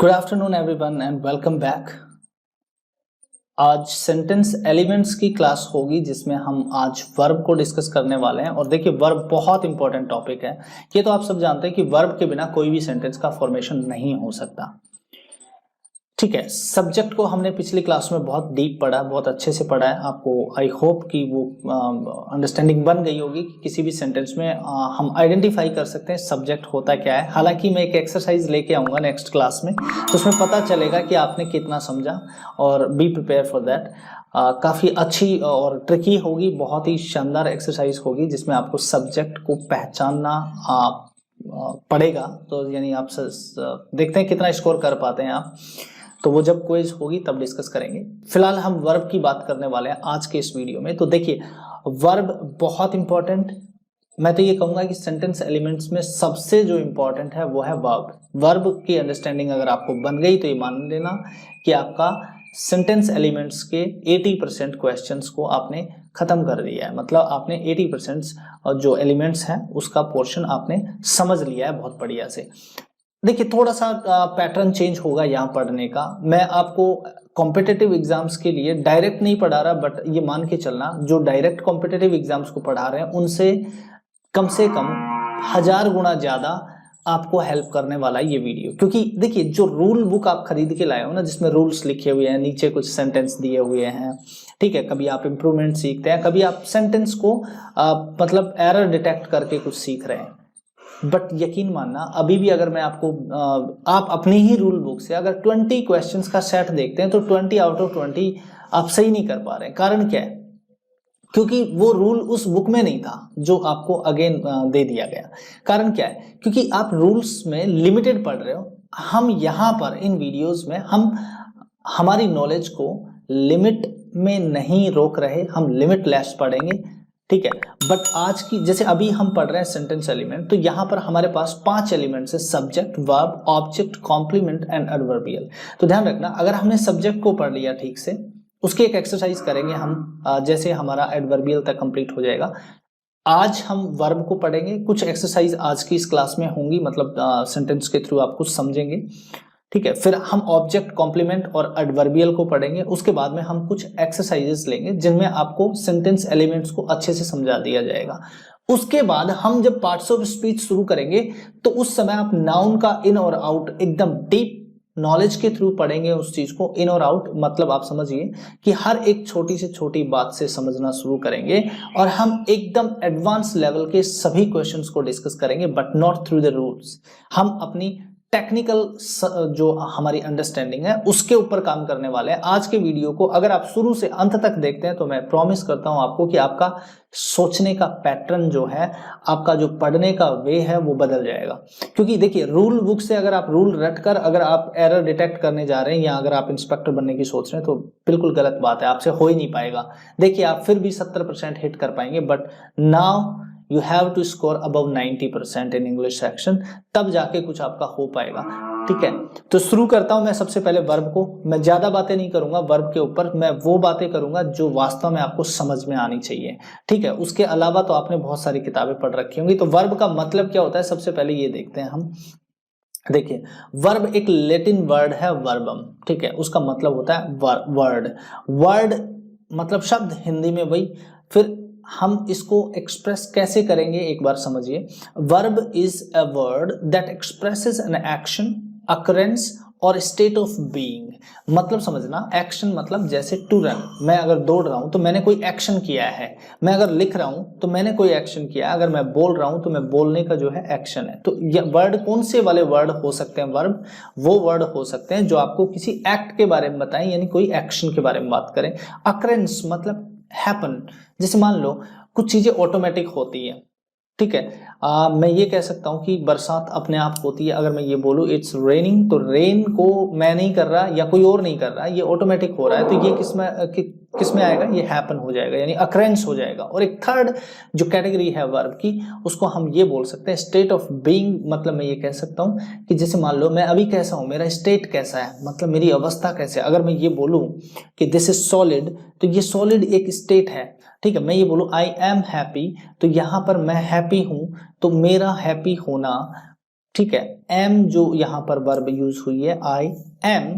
Good afternoon everyone and welcome back. आज sentence elements की class होगी जिसमें हम आज वर्ब को डिस्कस करने वाले हैं। और देखिए वर्ब बहुत इंपॉर्टेंट टॉपिक है। ये तो आप सब जानते हैं कि वर्ब के बिना कोई भी सेंटेंस का फॉर्मेशन नहीं हो सकता। ठीक है, सब्जेक्ट को हमने पिछली क्लास में बहुत डीप पढ़ा, बहुत अच्छे से पढ़ा है। आपको आई होप कि वो अंडरस्टैंडिंग बन गई होगी कि किसी भी सेंटेंस में हम आइडेंटिफाई कर सकते हैं सब्जेक्ट होता क्या है। हालांकि मैं एक एक्सरसाइज लेके आऊंगा नेक्स्ट क्लास में, तो उसमें पता चलेगा कि आपने कितना समझा। और बी प्रिपेयर फॉर दैट। काफ़ी अच्छी और ट्रिकी होगी, बहुत ही शानदार एक्सरसाइज होगी जिसमें आपको सब्जेक्ट को पहचानना पड़ेगा। तो यानी आप देखते हैं कितना स्कोर कर पाते हैं आप। तो वो जब क्विज होगी तब डिस्कस करेंगे। फिलहाल हम वर्ब की बात करने वाले हैं आज के इस वीडियो में। तो देखिए वर्ब बहुत इंपॉर्टेंट, मैं तो ये कहूंगा कि सेंटेंस एलिमेंट्स में सबसे जो इंपॉर्टेंट है वो है वर्ब। वर्ब की अंडरस्टैंडिंग अगर आपको बन गई तो ये मान लेना कि आपका सेंटेंस एलिमेंट्स के 80% क्वेश्चंस को आपने खत्म कर दिया है। मतलब आपने 80% जो एलिमेंट्स हैं उसका पोर्शन आपने समझ लिया है बहुत बढ़िया से। देखिए थोड़ा सा पैटर्न चेंज होगा यहाँ पढ़ने का। मैं आपको कॉम्पिटिटिव एग्जाम्स के लिए डायरेक्ट नहीं पढ़ा रहा, बट ये मान के चलना जो डायरेक्ट कॉम्पिटिटिव एग्जाम्स को पढ़ा रहे हैं उनसे कम 1000 गुना ज्यादा आपको हेल्प करने वाला है ये वीडियो। क्योंकि देखिए जो रूल बुक आप खरीद के लाए हो ना, जिसमें रूल्स लिखे हुए हैं, नीचे कुछ सेंटेंस दिए हुए हैं, ठीक है, कभी आप इंप्रूवमेंट सीखते हैं, कभी आप सेंटेंस को मतलब एरर डिटेक्ट करके कुछ सीख रहे हैं। बट यकीन मानना अभी भी अगर मैं आपको आप अपनी ही रूल बुक से अगर 20 क्वेश्चंस का सेट देखते हैं तो 20 आउट ऑफ 20 आप सही नहीं कर पा रहे हैं। कारण क्या है? क्योंकि वो रूल उस बुक में नहीं था जो आपको अगेन दे दिया गया। कारण क्या है? क्योंकि आप रूल्स में लिमिटेड पढ़ रहे हो। हम यहाँ पर इन वीडियोस में हम हमारी नॉलेज को लिमिट में नहीं रोक रहे, हम लिमिटलेस पढ़ेंगे, ठीक है। बट आज की जैसे अभी हम पढ़ रहे हैं सेंटेंस एलिमेंट, तो यहाँ पर हमारे पास 5 एलिमेंट्स है: subject, verb, object, complement and adverbial. तो ध्यान रखना, अगर हमने सब्जेक्ट को पढ़ लिया ठीक से, उसकी एक एक्सरसाइज करेंगे हम, जैसे हमारा एडवर्बियल तक कंप्लीट हो जाएगा। आज हम वर्ब को पढ़ेंगे, कुछ एक्सरसाइज आज की इस क्लास में होंगी, मतलब सेंटेंस के थ्रू आप कुछ समझेंगे, ठीक है। फिर हम ऑब्जेक्ट, कॉम्प्लीमेंट और एडवर्बियल को पढ़ेंगे। उसके बाद में हम कुछ एक्सरसाइजेस लेंगे जिनमें आपको सेंटेंस एलिमेंट्स को अच्छे से समझा दिया जाएगा। उसके बाद हम जब पार्ट्स ऑफ स्पीच शुरू करेंगे तो उस समय आप नाउन का इन और आउट एकदम डीप नॉलेज के थ्रू पढ़ेंगे उस चीज को। इन और आउट मतलब आप समझिए कि हर एक छोटी से छोटी बात से समझना शुरू करेंगे और हम एकदम एडवांस लेवल के सभी क्वेश्चंस को डिस्कस करेंगे, but not through the rules. हम अपनी टेक्निकल जो हमारी अंडरस्टैंडिंग है उसके ऊपर काम करने वाले हैं। आज के वीडियो को अगर आप शुरू से अंत तक देखते हैं तो मैं प्रॉमिस करता हूं आपको कि आपका सोचने का पैटर्न जो है, आपका जो पढ़ने का वे है वो बदल जाएगा। क्योंकि देखिए रूल बुक से अगर आप रूल रट कर अगर आप एरर डिटेक्ट करने जा रहे हैं या अगर आप इंस्पेक्टर बनने की सोच रहे हैं तो बिल्कुल गलत बात है, आपसे हो ही नहीं पाएगा। देखिए आप फिर भी 70% हिट कर पाएंगे, but now you have to score above 90% in English section, तब जाके कुछ आपका हो पाएगा, ठीक है। तो शुरू करता हूं मैं सबसे पहले वर्ब को। मैं ज्यादा बातें नहीं करूंगा वर्ब के ऊपर, मैं वो बातें करूंगा जो वास्तव में आपको समझ में आनी चाहिए, ठीक है। उसके अलावा तो आपने बहुत सारी किताबें पढ़ रखी होंगी। तो वर्ब का मतलब क्या होता है सबसे पहले ये देखते हैं हम। देखिए वर्ब एक लैटिन वर्ड है वर्बम, ठीक है। उसका मतलब होता है वर्ड। वर्ड मतलब शब्द, हिंदी में वही। फिर हम इसको एक्सप्रेस कैसे करेंगे एक बार समझिए। Verb is a word that expresses an action, occurrence और स्टेट ऑफ बीइंग। मतलब समझना, एक्शन मतलब जैसे टू रन, मैं अगर दौड़ रहा हूं तो मैंने कोई एक्शन किया है। मैं अगर लिख रहा हूं तो मैंने कोई एक्शन किया है। अगर मैं बोल रहा हूं तो मैं बोलने का जो है एक्शन है। तो ये वर्ड कौन से वाले वर्ड हो सकते हैं? वर्ब वो वर्ड हो सकते हैं जो आपको किसी एक्ट के बारे में बताएं, यानी कोई एक्शन के बारे में बात करें। अकरेंस मतलब हैपन, जैसे मान लो कुछ चीजें ऑटोमेटिक होती है, ठीक है। मैं ये कह सकता हूं कि बरसात अपने आप होती है। अगर मैं ये बोलूं इट्स रेनिंग, तो रेन को मैं नहीं कर रहा या कोई और नहीं कर रहा, ये ऑटोमेटिक हो रहा है। तो ये किसमें आएगा? ये हैपन हो जाएगा, यानी अकरेंस हो जाएगा। और एक थर्ड जो कैटेगरी है वर्ब की, उसको हम ये बोल सकते हैं स्टेट ऑफ बीइंग। मतलब मैं ये कह सकता हूं कि जैसे मान लो मैं अभी कैसा हूं, मेरा स्टेट कैसा है, मतलब मेरी अवस्था कैसे है। अगर मैं ये बोलूं कि दिस इज सॉलिड, तो ये सॉलिड एक स्टेट है, ठीक है। मैं ये बोलूं आई एम हैप्पी, तो यहां पर मैं हैप्पी हूं, तो मेरा हैप्पी होना, ठीक है, एम जो यहाँ पर वर्ब यूज हुई है, आई एम,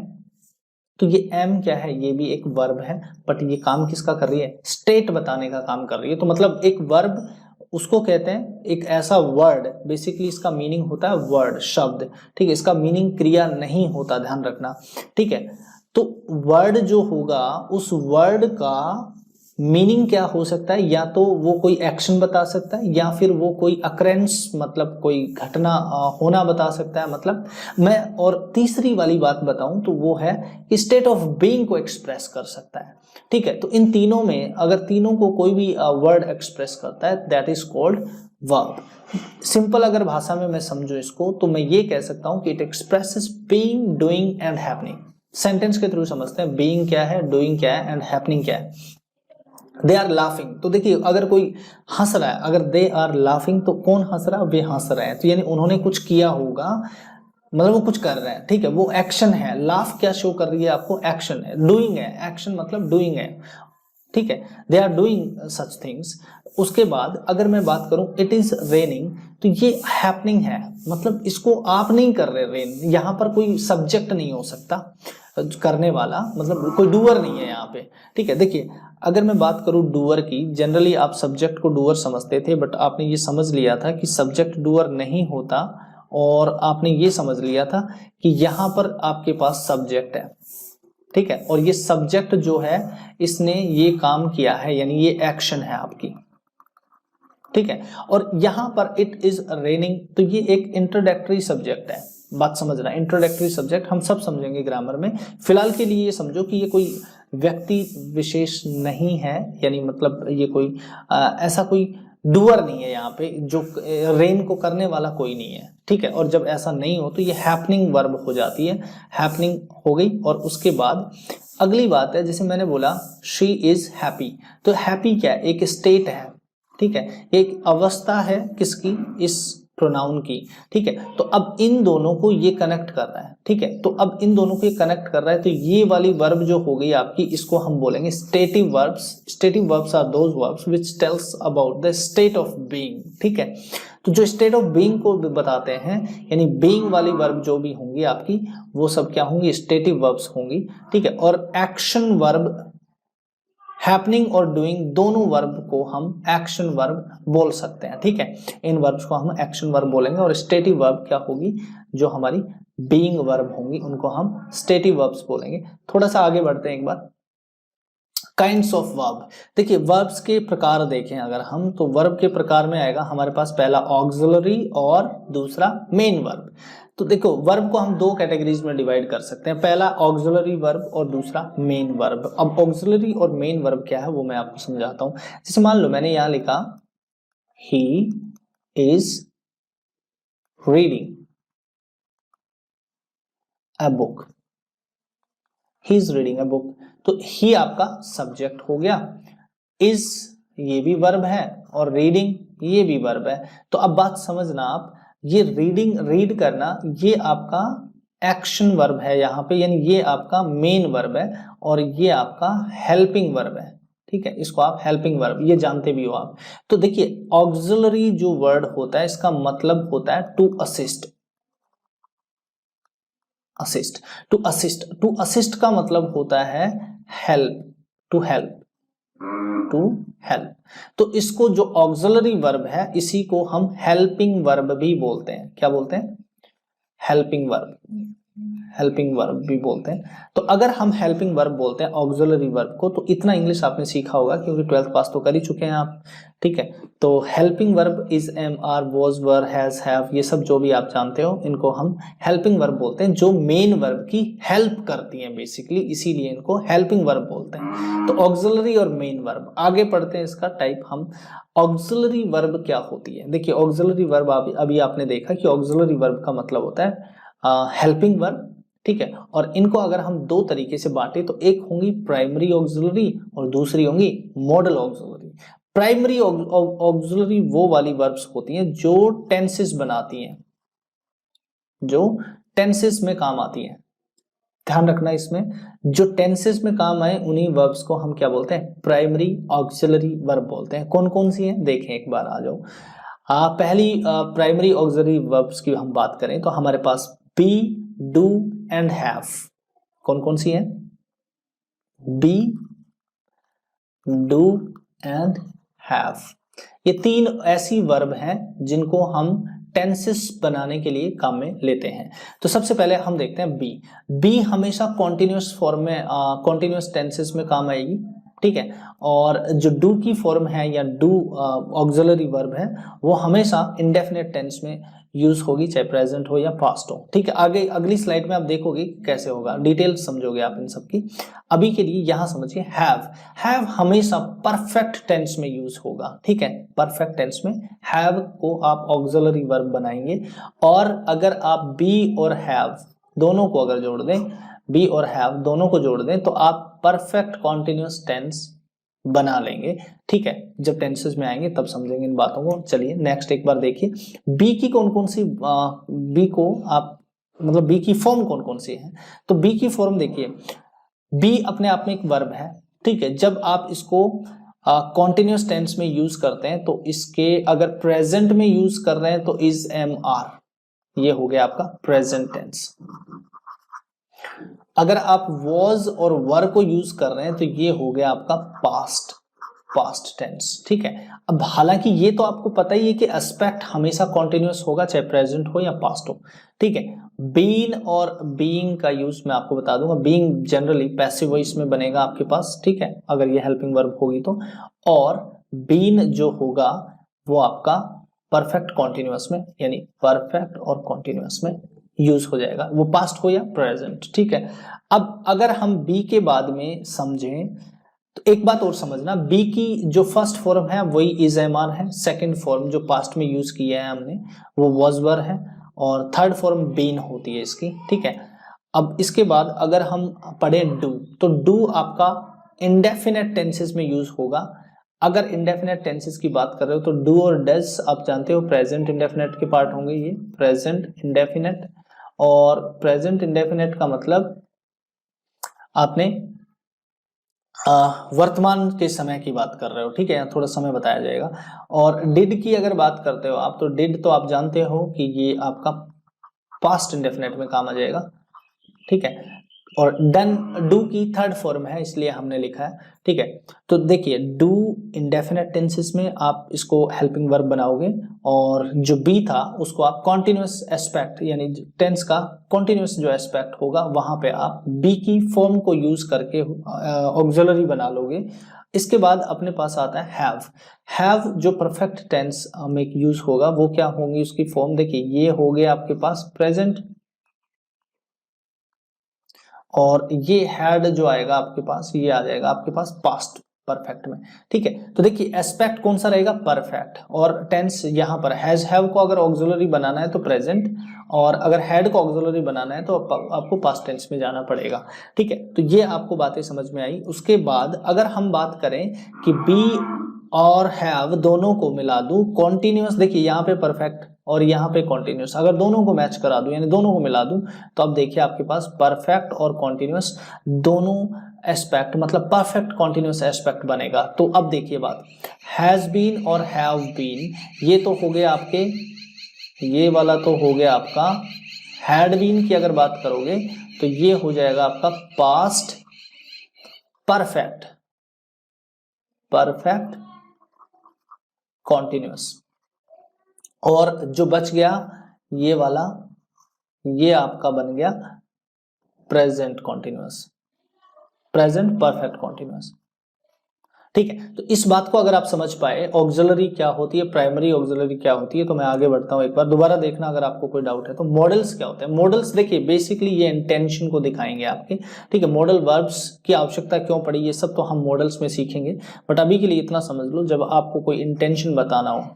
तो ये एम क्या है, ये भी एक वर्ब है, बट ये काम किसका कर रही है, स्टेट बताने का काम कर रही है। तो मतलब एक वर्ब उसको कहते हैं, एक ऐसा वर्ड, बेसिकली इसका मीनिंग होता है वर्ड, शब्द, ठीक है, इसका मीनिंग क्रिया नहीं होता, ध्यान रखना, ठीक है। तो वर्ड जो होगा, उस वर्ड का मीनिंग क्या हो सकता है, या तो वो कोई एक्शन बता सकता है, या फिर वो कोई अकरेंस, मतलब कोई घटना होना बता सकता है। मतलब मैं और तीसरी वाली बात बताऊं तो वो है कि स्टेट ऑफ बीइंग को एक्सप्रेस कर सकता है, ठीक है। तो इन तीनों में अगर तीनों को कोई भी वर्ड एक्सप्रेस करता है, that is called verb. Simple अगर भाषा में मैं समझूं इसको, तो मैं ये कह सकता हूं कि it expresses being, doing and happening. Sentence के थ्रू समझते हैं, बीइंग क्या है, डूइंग क्या है एंड हैपनिंग क्या है। दे आर लाफिंग, तो देखिए अगर कोई हंस रहा है, अगर दे आर लाफिंग तो कौन हंस रहा है, वे हंस रहे हैं, तो यानी उन्होंने कुछ किया होगा, मतलब वो कुछ कर रहे हैं, ठीक है, वो एक्शन है। लाफ क्या शो कर रही है आपको, एक्शन है। डूइंग है, एक्शन मतलब डूइंग है, ठीक है, they are doing such things. उसके बाद अगर मैं बात करूं इट इज रेनिंग, तो ये हैपनिंग है, मतलब इसको आप नहीं कर रहे रेन, यहाँ पर कोई सब्जेक्ट नहीं हो सकता करने वाला, मतलब कोई डूअर नहीं है यहाँ पे, ठीक है। देखिए अगर मैं बात करूं डूअर की, जनरली आप सब्जेक्ट को डूअर समझते थे, बट आपने ये समझ लिया था कि सब्जेक्ट डूअर नहीं होता, और आपने ये समझ लिया था कि यहाँ पर आपके पास सब्जेक्ट है, ठीक है, और ये सब्जेक्ट जो है इसने ये काम किया है, यानी ये एक्शन है आपकी, ठीक है। और यहां पर इट इज रेनिंग, तो ये एक इंट्रोडक्टरी सब्जेक्ट है, बात समझना, इंट्रोडक्टरी सब्जेक्ट हम सब समझेंगे ग्रामर में। फिलहाल के लिए ये समझो कि ये कोई व्यक्ति विशेष नहीं है, यानी मतलब ये कोई ऐसा कोई डूअर नहीं है यहाँ पे, जो रेन को करने वाला कोई नहीं है, ठीक है। और जब ऐसा नहीं हो तो ये हैपनिंग वर्ब हो जाती है, हैपनिंग हो गई। और उसके बाद अगली बात है, जैसे मैंने बोला शी इज हैप्पी, तो हैप्पी क्या है, एक स्टेट है, ठीक है, एक अवस्था है किसकी, इस प्रोनाउन की, ठीक है। तो अब इन दोनों को ये कनेक्ट कर रहा है, ठीक है, तो अब इन दोनों को ये कनेक्ट कर रहा है, तो ये वाली वर्ब जो हो गई आपकी, इसको हम बोलेंगे stative verbs. Stative verbs are those verbs which tells about the state of being, ठीक है। तो जो स्टेट ऑफ बीइंग को बताते हैं, यानी बीइंग वाली वर्ब जो भी होंगी आपकी, वो सब क्या होंगी, स्टेटिव वर्ब्स होंगी, ठीक है। और एक्शन वर्ब, हैपनिंग और डूइंग, दोनों वर्ब को हम एक्शन वर्ब बोल सकते हैं, ठीक है। इन वर्ब्स को हम एक्शन वर्ब बोलेंगे, और स्टेटिव वर्ब क्या होगी, जो हमारी बीइंग वर्ब होंगी, उनको हम स्टेटिव वर्ब्स बोलेंगे। थोड़ा सा आगे बढ़ते हैं एक बार, काइंड्स ऑफ वर्ब। देखिए वर्ब्स के प्रकार देखें अगर हम, तो वर्ब के प्रकार में आएगा हमारे पास पहला ऑक्सिलरी और दूसरा मेन वर्ब। तो देखो वर्ब को हम दो कैटेगरीज में डिवाइड कर सकते हैं, पहला ऑक्सिलरी वर्ब और दूसरा मेन वर्ब। अब ऑक्सिलरी और मेन वर्ब क्या है वो मैं आपको समझाता हूं। जैसे मान लो मैंने यहां लिखा he is reading a book, he is reading a book, तो ही आपका सब्जेक्ट हो गया, इज ये भी वर्ब है, और रीडिंग ये भी वर्ब है। तो अब बात समझना आप, ये रीडिंग, रीड करना, ये आपका एक्शन वर्ब है यहाँ पे, यानी ये आपका मेन वर्ब है, और ये आपका हेल्पिंग वर्ब है, ठीक है। इसको आप हेल्पिंग वर्ब ये जानते भी हो आप। तो देखिए ऑक्सिलरी जो वर्ड होता है, इसका मतलब होता है to assist. Assist, to assist, to assist का मतलब होता है help, to help, to help. तो इसको जो ऑक्सिलरी वर्ब है, इसी को हम हेल्पिंग वर्ब भी बोलते हैं। क्या बोलते हैं, हेल्पिंग वर्ब, हेल्पिंग वर्ब भी बोलते हैं। तो अगर हम हेल्पिंग वर्ब बोलते हैं ऑक्सिलरी वर्ब को, तो इतना इंग्लिश आपने सीखा होगा क्योंकि 12th पास तो कर ही चुके हैं आप, ठीक है। तो helping verb is, am, are, was, were, has, have, ये सब जो भी आप जानते हो, इनको हम हेल्पिंग वर्ब बोलते हैं, जो मेन वर्ब की हेल्प करती हैं बेसिकली, इसीलिए इनको हेल्पिंग वर्ब बोलते हैं। तो ऑक्सिलरी और मेन वर्ब, आगे पढ़ते हैं इसका टाइप हम। ऑक्सिलरी वर्ब क्या होती है, देखिए ऑक्सिलरी वर्ब अभी आपने देखा कि ऑक्सिलरी वर्ब का मतलब होता है हेल्पिंग वर्ब, ठीक है। और इनको अगर हम दो तरीके से बांटे, तो एक होंगी प्राइमरी ऑक्सिलरी और दूसरी होंगी मॉडल ऑक्सिलरी। प्राइमरी ऑक्सिलरी वो वाली वर्ब्स होती हैं जो टेंसेस बनाती हैं, जो टेंसेस में काम आती हैं। ध्यान रखना इसमें, जो टेंसेस में काम आए उन्हीं वर्ब्स को हम क्या बोलते हैं, प्राइमरी ऑक्सिलरी वर्ब बोलते हैं। कौन कौन सी हैं देखें एक बार, आ जाओ। पहली प्राइमरी ऑक्सिलरी वर्ब्स की हम बात करें तो हमारे पास बी, डू एंड हैव। कौन कौन सी है? Be, do and have. ये तीन ऐसी वर्ब हैं जिनको हम टेंसेस बनाने के लिए काम में लेते हैं। तो सबसे पहले हम देखते हैं बी। बी हमेशा कॉन्टिन्यूस फॉर्म में, कॉन्टिन्यूस टेंसेस में काम आएगी, ठीक है। और जो डू की फॉर्म है या डू ऑक्सिलरी वर्ब है वो हमेशा इंडेफिनिट टेंस में यूज होगी, चाहे प्रेजेंट हो या पास्ट हो, ठीक है। आगे अगली स्लाइड में आप देखोगे कैसे होगा, डिटेल समझोगे आप इन सब की। अभी के लिए यहां समझिए हैव हमेशा परफेक्ट टेंस में यूज होगा, ठीक है। परफेक्ट टेंस में हैव को आप ऑक्सिलरी वर्ब बनाएंगे, और अगर आप बी और हैव दोनों को अगर जोड़ दें, बी और हैव दोनों को जोड़ दें तो आप परफेक्ट कॉन्टिन्यूस टेंस बना लेंगे, ठीक है। जब टेंसेस में आएंगे तब समझेंगे इन बातों को। चलिए नेक्स्ट एक बार देखिए बी की कौन कौन सी, बी को आप मतलब बी की फॉर्म कौन कौन सी है। तो बी की फॉर्म देखिए, बी अपने आप में एक वर्ब है, ठीक है। जब आप इसको कॉन्टिन्यूस टेंस में यूज करते हैं तो इसके अगर प्रेजेंट में यूज कर रहे हैं तो इज, एम, आर, ये हो गया आपका प्रेजेंट टेंस। अगर आप वॉज और वर को यूज कर रहे हैं तो ये हो गया आपका पास्ट टेंस, ठीक है। अब हालांकि ये तो आपको पता ही है कि एस्पेक्ट हमेशा कॉन्टिन्यूस होगा, चाहे प्रेजेंट हो या पास्ट हो, ठीक है। बीन और बीइंग का यूज मैं आपको बता दूंगा। बीइंग जनरली पैसिव वॉइस में बनेगा आपके पास, ठीक है, अगर ये हेल्पिंग वर्ब होगी तो। और बीन जो होगा वो आपका परफेक्ट कॉन्टिन्यूअस में, यानी परफेक्ट और कॉन्टिन्यूअस में यूज हो जाएगा, वो पास्ट हो या प्रेजेंट, ठीक है। अब अगर हम बी के बाद में समझें तो एक बात और समझना, बी की जो फर्स्ट फॉर्म है वही इज, एम, आर है। सेकंड फॉर्म जो पास्ट में यूज किया है हमने वो वॉज, वर है। और थर्ड फॉर्म बीन होती है इसकी, ठीक है। अब इसके बाद अगर हम पढ़े डू, तो डू आपका इंडेफिनेट टेंसेस में यूज होगा। अगर इंडेफिनेट टेंसेस की बात कर रहे हो तो डू और डज आप जानते हो प्रेजेंट इंडेफिनेट के पार्ट होंगे, ये प्रेजेंट इंडेफिनेट। और प्रेजेंट इंडेफिनेट का मतलब आपने वर्तमान के समय की बात कर रहे हो, ठीक है, थोड़ा समय बताया जाएगा। और डिड की अगर बात करते हो आप, तो डिड तो आप जानते हो कि ये आपका पास्ट इंडेफिनेट में काम आ जाएगा, ठीक है। और डन, डू की थर्ड फॉर्म है इसलिए हमने लिखा है, ठीक है। तो देखिए डू इंडेफिनेट टेंसेस में आप इसको हेल्पिंग वर्ब बनाओगे, और जो बी था उसको आप कॉन्टिन्यूअस एस्पेक्ट, यानी टेंस का कॉन्टिन्यूअस जो एस्पेक्ट होगा वहां पे आप बी की फॉर्म को यूज करके ऑक्सिलरी बना लोगे। इसके बाद अपने पास आता है हैव जो परफेक्ट टेंस में यूज होगा वो क्या होंगी उसकी फॉर्म, देखिए ये हो गया आपके पास प्रेजेंट, और ये हैड जो आएगा आपके पास ये आ जाएगा आपके पास पास्ट परफेक्ट में, ठीक है। तो देखिए एस्पेक्ट कौन सा रहेगा, परफेक्ट। और टेंस यहाँ पर हैज, हैव को अगर ऑक्सिलरी बनाना है तो प्रेजेंट, और अगर हैड को ऑक्सिलरी बनाना है तो आपको पास्ट टेंस में जाना पड़ेगा, ठीक है। तो ये आपको बातें समझ में आई। उसके बाद अगर हम बात करें कि बी और हैव दोनों को मिला दूं कॉन्टिन्यूअस, देखिए यहाँ पे परफेक्ट और यहाँ पे कॉन्टिन्यूअस, अगर दोनों को मैच करा दूं यानी दोनों को मिला दूं तो अब देखिए आपके पास परफेक्ट और कॉन्टिन्यूअस दोनों एस्पेक्ट, मतलब परफेक्ट कॉन्टिन्यूअस एस्पेक्ट बनेगा। तो अब देखिए बात, हैज बीन और हैव बीन ये तो हो गया आपके, ये वाला तो हो गया आपका। हैड बीन की अगर बात करोगे तो ये हो जाएगा आपका पास्ट परफेक्ट कॉन्टिन्यूअस। और जो बच गया ये वाला, ये आपका बन गया present continuous, present perfect continuous, ठीक है। तो इस बात को अगर आप समझ पाए ऑक्सिलरी क्या होती है, प्राइमरी ऑक्सिलरी क्या होती है, तो मैं आगे बढ़ता हूं, एक बार दोबारा देखना अगर आपको कोई डाउट है। तो मॉडल्स क्या होते हैं, मॉडल्स देखिए बेसिकली ये इंटेंशन को दिखाएंगे आपके, ठीक है। मॉडल वर्ब्स की आवश्यकता क्यों पड़ी ये सब तो हम मॉडल्स में सीखेंगे, बट अभी के लिए इतना समझ लो, जब आपको कोई इंटेंशन बताना हो,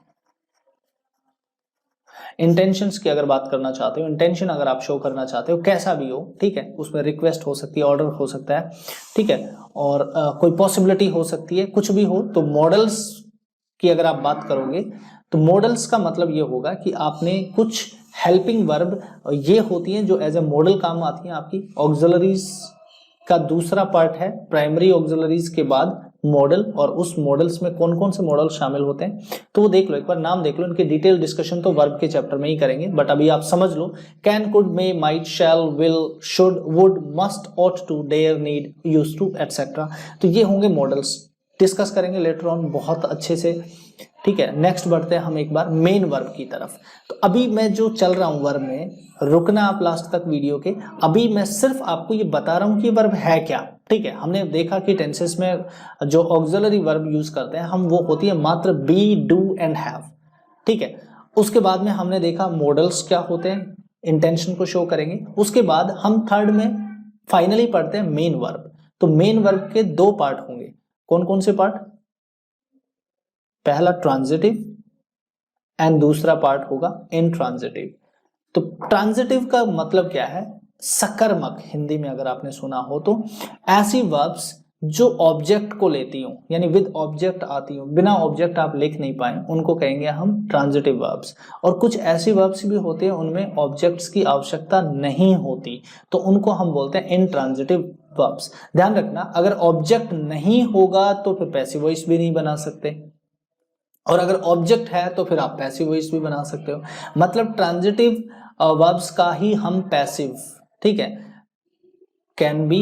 इंटेंशंस की अगर बात करना चाहते हो, इंटेंशन अगर आप शो करना चाहते हो कैसा भी हो, ठीक है, उसमें रिक्वेस्ट हो सकती है, ऑर्डर हो सकता है, ठीक है, और कोई पॉसिबिलिटी हो सकती है, कुछ भी हो। तो मॉडल्स की अगर आप बात करोगे तो मॉडल्स का मतलब ये होगा कि आपने कुछ हेल्पिंग वर्ब ये होती हैं जो एज ए मॉडल काम आती हैं आपकी। ऑक्सिलरीज का दूसरा पार्ट है प्राइमरी ऑक्सिलरीज के बाद मॉडल, और उस मॉडल्स में कौन कौन से मॉडल शामिल होते हैं तो वो देख लो, एक बार नाम देख लो। इनके डिटेल डिस्कशन तो वर्ब के चैप्टर में ही करेंगे, बट अभी आप समझ लो can, could, may, might, shall, will, should, would, must, ought to, dare, need, use to, etcetera. तो ये होंगे मॉडल्स, डिस्कस करेंगे लेटर ऑन बहुत अच्छे से, ठीक है। नेक्स्ट बढ़ते हैं हम एक बार मेन वर्ब की तरफ। तो अभी मैं जो चल रहा हूं वर्ब में, रुकना आप लास्ट तक वीडियो के, अभी मैं सिर्फ आपको ये बता रहा हूं कि वर्ब है क्या, ठीक है। हमने देखा कि टेंसेस में जो ऑक्सिलरी वर्ब यूज करते हैं हम, वो होती है मात्र बी, डू एंड हैव, ठीक है। उसके बाद में हमने देखा मॉडल्स क्या होते हैं, इंटेंशन को शो करेंगे। उसके बाद हम थर्ड में फाइनली पढ़ते हैं मेन वर्ब। तो मेन वर्ब के दो पार्ट होंगे, कौन कौन से पार्ट, पहला ट्रांजिटिव एंड दूसरा पार्ट होगा इंट्रांजिटिव। तो ट्रांजिटिव का मतलब क्या है, सकर्मक, हिंदी में अगर आपने सुना हो तो ऐसी वर्ब्स जो ऑब्जेक्ट को लेती हो, यानी विद ऑब्जेक्ट आती हो, बिना ऑब्जेक्ट आप लिख नहीं पाए, उनको कहेंगे हम ट्रांजिटिव वर्ब्स। और कुछ ऐसी वर्ब्स भी होती है उनमें ऑब्जेक्ट्स की आवश्यकता नहीं होती, तो उनको हम बोलते हैं इंट्रांजिटिव वर्ब्स। ध्यान रखना, अगर ऑब्जेक्ट नहीं होगा तो फिर पैसिव वॉइस भी नहीं बना सकते, और अगर ऑब्जेक्ट है तो फिर आप पैसिव वॉइस भी बना सकते हो। मतलब ट्रांजिटिव वर्ब्स का ही हम पैसिव, ठीक है, can be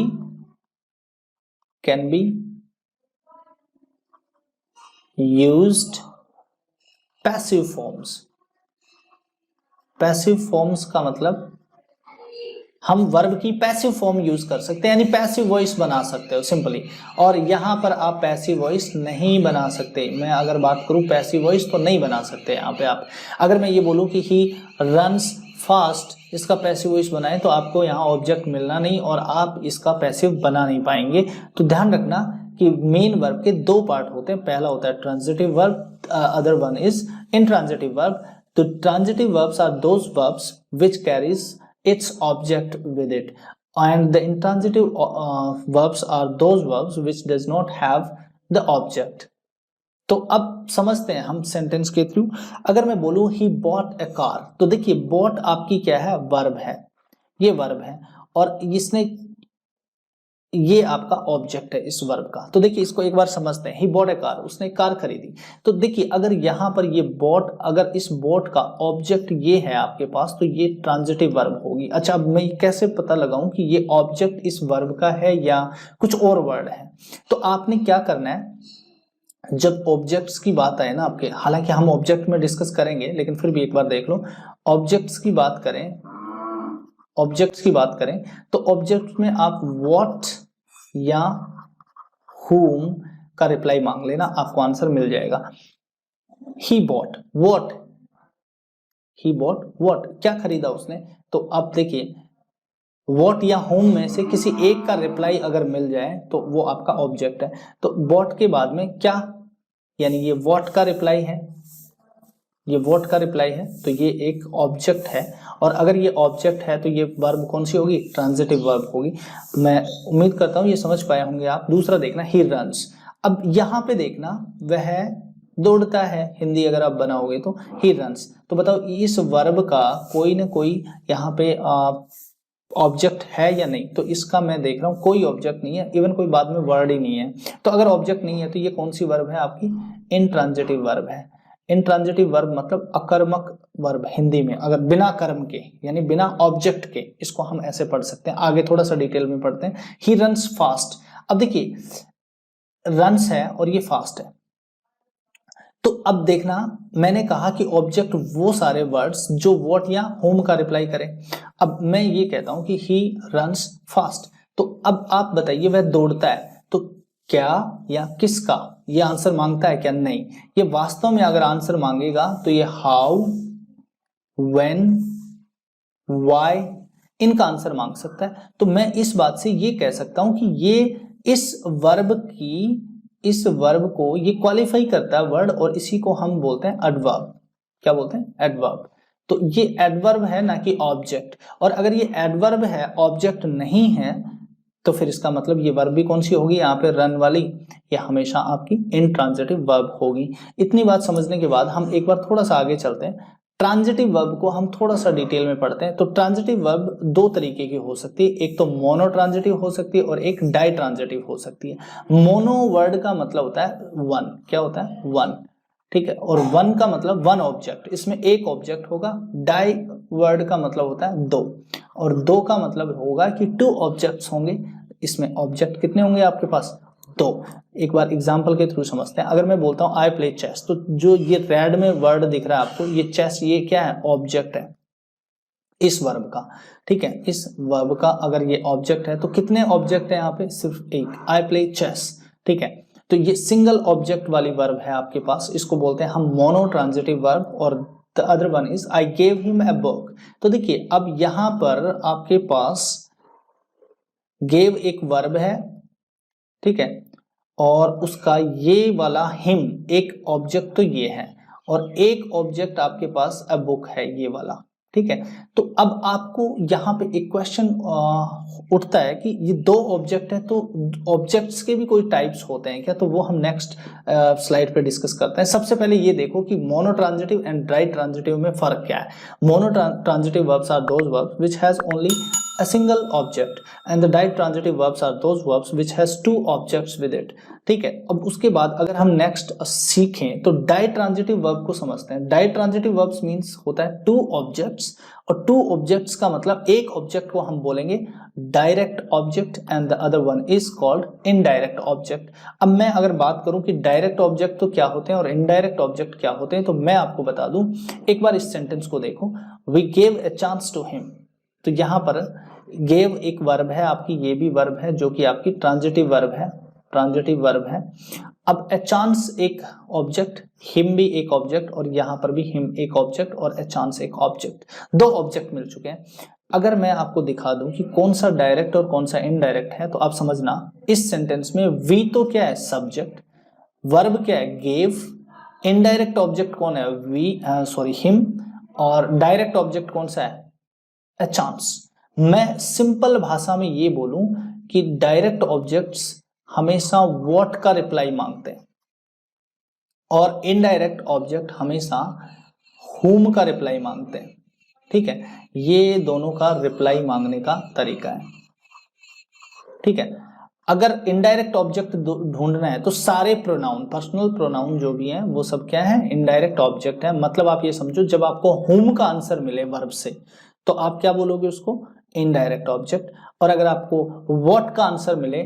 used passive forms. Passive forms का मतलब हम वर्ब की पैसिव फॉर्म यूज कर सकते हैं, यानी पैसिव वॉइस बना सकते हो सिंपली। और यहां पर आप पैसिव वॉइस नहीं बना सकते, मैं अगर बात करूं पैसिव वॉइस तो नहीं बना सकते यहाँ पे आप। अगर मैं ये बोलूं कि ही रन्स फास्ट, इसका पैसिव वॉइस बनाए तो आपको यहाँ ऑब्जेक्ट मिलना नहीं और आप इसका पैसिव बना नहीं पाएंगे। तो ध्यान रखना कि मेन वर्ब के दो पार्ट होते हैं, पहला होता है transitive verb, other one is intransitive verb. तो transitive verbs are those verbs which carries its object with it, and the intransitive verbs are those verbs which does not have the object. तो अब समझते हैं हम sentence के through. अगर मैं बोलूं he bought a car, तो देखिए bought आपकी क्या है, वर्ब है, ये वर्ब है, और इसने, ये आपका ऑब्जेक्ट है इस वर्ब का। तो देखिए इसको एक बार समझते हैं, ही बॉट ए कार, उसने कार खरीदी। तो देखिए अगर यहाँ पर ये बॉट, अगर इस बॉट का ऑब्जेक्ट ये है आपके पास, तो ये ट्रांजिटिव वर्ब होगी। अच्छा, अब मैं कैसे पता लगाऊं कि ये ऑब्जेक्ट इस वर्ब का है या कुछ और वर्ड है? तो आपने क्या करना है, जब ऑब्जेक्ट्स की बात आए ना आपके, हालांकि हम ऑब्जेक्ट में डिस्कस करेंगे लेकिन फिर भी एक बार देख लो, ऑब्जेक्ट्स की बात करें, ऑब्जेक्ट्स की बात करें तो ऑब्जेक्ट में आप व्हाट या whom का रिप्लाई मांग लेना, आपको आंसर मिल जाएगा। he bought what, he bought what, क्या खरीदा उसने? तो अब देखिए what या whom में से किसी एक का रिप्लाई अगर मिल जाए तो वो आपका ऑब्जेक्ट है। तो bought के बाद में क्या, यानी ये what का रिप्लाई है, ये what का रिप्लाई है, तो ये एक ऑब्जेक्ट है। और अगर ये ऑब्जेक्ट है तो ये वर्ब कौन सी होगी, ट्रांजिटिव वर्ब होगी। मैं उम्मीद करता हूं ये समझ पाए होंगे आप। दूसरा देखना, ही रन्स। अब यहां पे देखना, वह दौड़ता है, हिंदी अगर आप बनाओगे तो ही रन्स। तो बताओ इस वर्ब का कोई ना कोई यहाँ पे ऑब्जेक्ट है या नहीं? तो इसका मैं देख रहा हूं कोई ऑब्जेक्ट नहीं है, इवन कोई बाद में वर्ड ही नहीं है। तो अगर ऑब्जेक्ट नहीं है तो ये कौन सी वर्ब है आपकी, इंट्रांजिटिव वर्ब है। इंट्रांजिटिव वर्ब मतलब अकर्मक वर्ब हिंदी में, अगर बिना कर्म के यानी बिना ऑब्जेक्ट के, इसको हम ऐसे पढ़ सकते हैं। आगे थोड़ा सा डिटेल में पढ़ते हैं। He runs fast. अब देखिए रन्स है और ये फास्ट है, तो अब देखना मैंने कहा कि ऑब्जेक्ट वो सारे वर्ड्स जो व्हाट या होम का रिप्लाई करें। अब मैं ये कहता हूं कि ही रन्स फास्ट, तो अब आप बताइए वह दौड़ता है, तो क्या या किसका ये आंसर मांगता है क्या? नहीं, ये वास्तव में अगर आंसर मांगेगा तो ये हाउ, व्हेन, व्हाई, इनका आंसर मांग सकता है। तो मैं इस बात से ये कह सकता हूं कि ये इस वर्ब की, इस वर्ब को ये क्वालिफाई करता है वर्ड, और इसी को हम बोलते हैं एडवर्ब। क्या बोलते हैं? एडवर्ब। तो ये एडवर्ब है ना कि ऑब्जेक्ट। और अगर ये एडवर्ब है, ऑब्जेक्ट नहीं है, तो फिर इसका मतलब ये वर्ब भी कौन सी होगी यहाँ पे, रन वाली, ये हमेशा आपकी इंट्रांजिटिव वर्ब होगी। इतनी बात समझने के बाद हम एक बार थोड़ा सा आगे चलते हैं। ट्रांजिटिव वर्ब को हम थोड़ा सा डिटेल में पढ़ते हैं। तो ट्रांजिटिव वर्ब दो तरीके की हो सकती है, एक तो मोनो ट्रांजिटिव हो सकती है और एक डाई ट्रांजिटिव हो सकती है। मोनो वर्ड का मतलब होता है वन, क्या होता है, वन, ठीक है, और वन का मतलब वन ऑब्जेक्ट, इसमें एक ऑब्जेक्ट होगा। डाई वर्ड का मतलब होता है दो, और दो का मतलब होगा कि टू ऑब्जेक्ट्स होंगे। इसमें ऑब्जेक्ट कितने होंगे आपके पास, दो। एक बार एग्जांपल के थ्रू समझते हैं। अगर मैं बोलता हूं आई प्ले चेस, तो जो ये रेड में वर्ड दिख रहा है आपको, ये चेस, ये क्या है, ऑब्जेक्ट है इस वर्ब का, ठीक है। इस वर्ब का अगर ये ऑब्जेक्ट है तो कितने ऑब्जेक्ट है यहाँ पे, सिर्फ एक, आई प्ले चेस, ठीक है। तो ये सिंगल ऑब्जेक्ट वाली वर्ब है आपके पास, इसको बोलते हैं हम मोनो ट्रांजिटिव वर्ब। और the other one is I gave him a book. तो देखिए अब यहां पर आपके पास गेव एक वर्ब है, ठीक है, और उसका ये वाला हिम एक ऑब्जेक्ट तो ये है, और एक ऑब्जेक्ट आपके पास अ बुक है ये वाला, ठीक है। तो अब आपको यहाँ पे एक क्वेश्चन उठता है कि ये दो ऑब्जेक्ट है, तो ऑब्जेक्ट्स के भी कोई टाइप्स होते हैं क्या, तो वो हम नेक्स्ट स्लाइड पे डिस्कस करते हैं। सबसे पहले ये देखो कि monotransitive and ditransitive में फर्क क्या है। Monotransitive verbs are those verbs which has only a single object and the ditransitive verbs are those verbs which has two objects with it, ठीक है। अब उसके बाद अगर हम नेक्स्ट सीखें तो डाइट्रांजिटिव वर्ब को समझते हैं। डाइट्रांजिटिव वर्ब्स मींस होता है टू ऑब्जेक्ट्स, और टू ऑब्जेक्ट्स का मतलब एक ऑब्जेक्ट को हम बोलेंगे direct object and the other one is called indirect object. अब मैं अगर बात करूं कि डायरेक्ट ऑब्जेक्ट तो क्या होते हैं और इनडायरेक्ट ऑब्जेक्ट क्या होते हैं, तो मैं आपको बता दूं। एक बार इस सेंटेंस को देखो, we gave a chance to him. तो यहां पर गेव एक वर्ब है आपकी, ये भी वर्ब है जो कि आपकी ट्रांजिटिव वर्ब है, ट्रांजिटिव वर्ब है। अब ए चांस एक ऑब्जेक्ट, हिम भी एक ऑब्जेक्ट, और यहां पर भी हिम एक ऑब्जेक्ट और ए चांस एक ऑब्जेक्ट, दो ऑब्जेक्ट मिल चुके हैं। अगर मैं आपको दिखा दूं कि कौन सा डायरेक्ट और कौन सा इनडायरेक्ट है, तो आप समझना इस सेंटेंस में वी तो क्या है, सब्जेक्ट, वर्ब क्या है, गेव, इनडायरेक्ट ऑब्जेक्ट कौन है, वी सॉरी हिम, और डायरेक्ट ऑब्जेक्ट कौन सा है, ए चांस। मैं सिंपल भाषा में ये बोलूं कि डायरेक्ट ऑब्जेक्ट्स हमेशा व्हाट का रिप्लाई मांगते हैं, और इनडायरेक्ट ऑब्जेक्ट हमेशा हुम का रिप्लाई मांगते हैं, ठीक है। ये दोनों का रिप्लाई मांगने का तरीका है, ठीक है। अगर इनडायरेक्ट ऑब्जेक्ट ढूंढना है तो सारे प्रोनाउन, पर्सनल प्रोनाउन जो भी हैं वो सब क्या है, इनडायरेक्ट ऑब्जेक्ट है। मतलब आप ये समझो, जब आपको हुम का आंसर मिले वर्ब से, तो आप क्या बोलोगे उसको, इनडायरेक्ट ऑब्जेक्ट। और अगर आपको व्हाट का आंसर मिले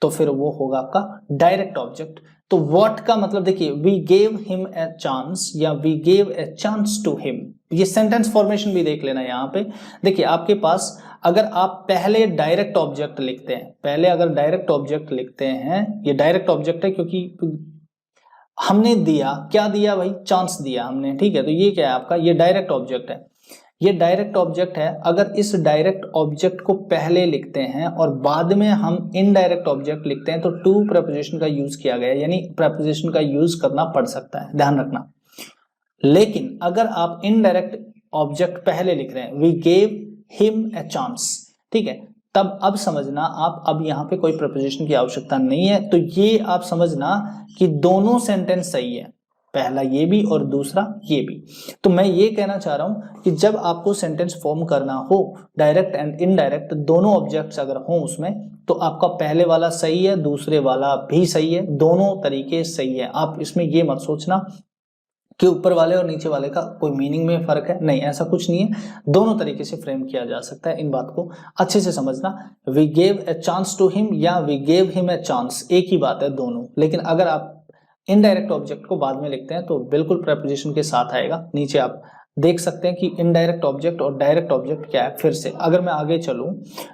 तो फिर वो होगा आपका डायरेक्ट ऑब्जेक्ट। तो व्हाट का मतलब देखिए, we gave him a chance या we gave a chance to him, ये सेंटेंस फॉर्मेशन भी देख लेना। यहाँ पे देखिए आपके पास अगर आप पहले डायरेक्ट ऑब्जेक्ट लिखते हैं, पहले अगर डायरेक्ट ऑब्जेक्ट लिखते हैं, ये डायरेक्ट ऑब्जेक्ट है क्योंकि हमने दिया, क्या दिया भाई, चांस दिया हमने, ठीक है। तो ये क्या है आपका, ये डायरेक्ट ऑब्जेक्ट है, ये डायरेक्ट ऑब्जेक्ट है। अगर इस डायरेक्ट ऑब्जेक्ट को पहले लिखते हैं और बाद में हम इनडायरेक्ट ऑब्जेक्ट लिखते हैं तो टू प्रपोजिशन का यूज किया गया, यानी प्रपोजिशन का यूज करना पड़ सकता है, ध्यान रखना। लेकिन अगर आप इनडायरेक्ट ऑब्जेक्ट पहले लिख रहे हैं, we gave him a chance, ठीक है, तब अब समझना आप, अब यहां पे कोई प्रपोजिशन की आवश्यकता नहीं है। तो ये आप समझना कि दोनों सेंटेंस सही है, पहला ये भी और दूसरा ये भी। तो मैं ये कहना चाह रहा हूं कि जब आपको सेंटेंस फॉर्म करना हो, डायरेक्ट एंड इनडायरेक्ट दोनों ऑब्जेक्ट्स अगर हों उसमें, तो आपका पहले वाला सही है, दूसरे वाला भी सही है, दोनों तरीके सही है। आप इसमें ये मत सोचना कि ऊपर वाले और नीचे वाले का कोई मीनिंग में फर्क है, नहीं, ऐसा कुछ नहीं है, दोनों तरीके से फ्रेम किया जा सकता है। इन बात को अच्छे से समझना। We gave a chance to him या we gave him a chance, एक ही बात है दोनों। लेकिन अगर आप इनडायरेक्ट ऑब्जेक्ट को बाद में लिखते हैं तो बिल्कुल प्रपोजिशन के साथ आएगा। नीचे आप देख सकते हैं कि इनडायरेक्ट ऑब्जेक्ट और डायरेक्ट ऑब्जेक्ट क्या है। फिर से अगर मैं आगे चलूं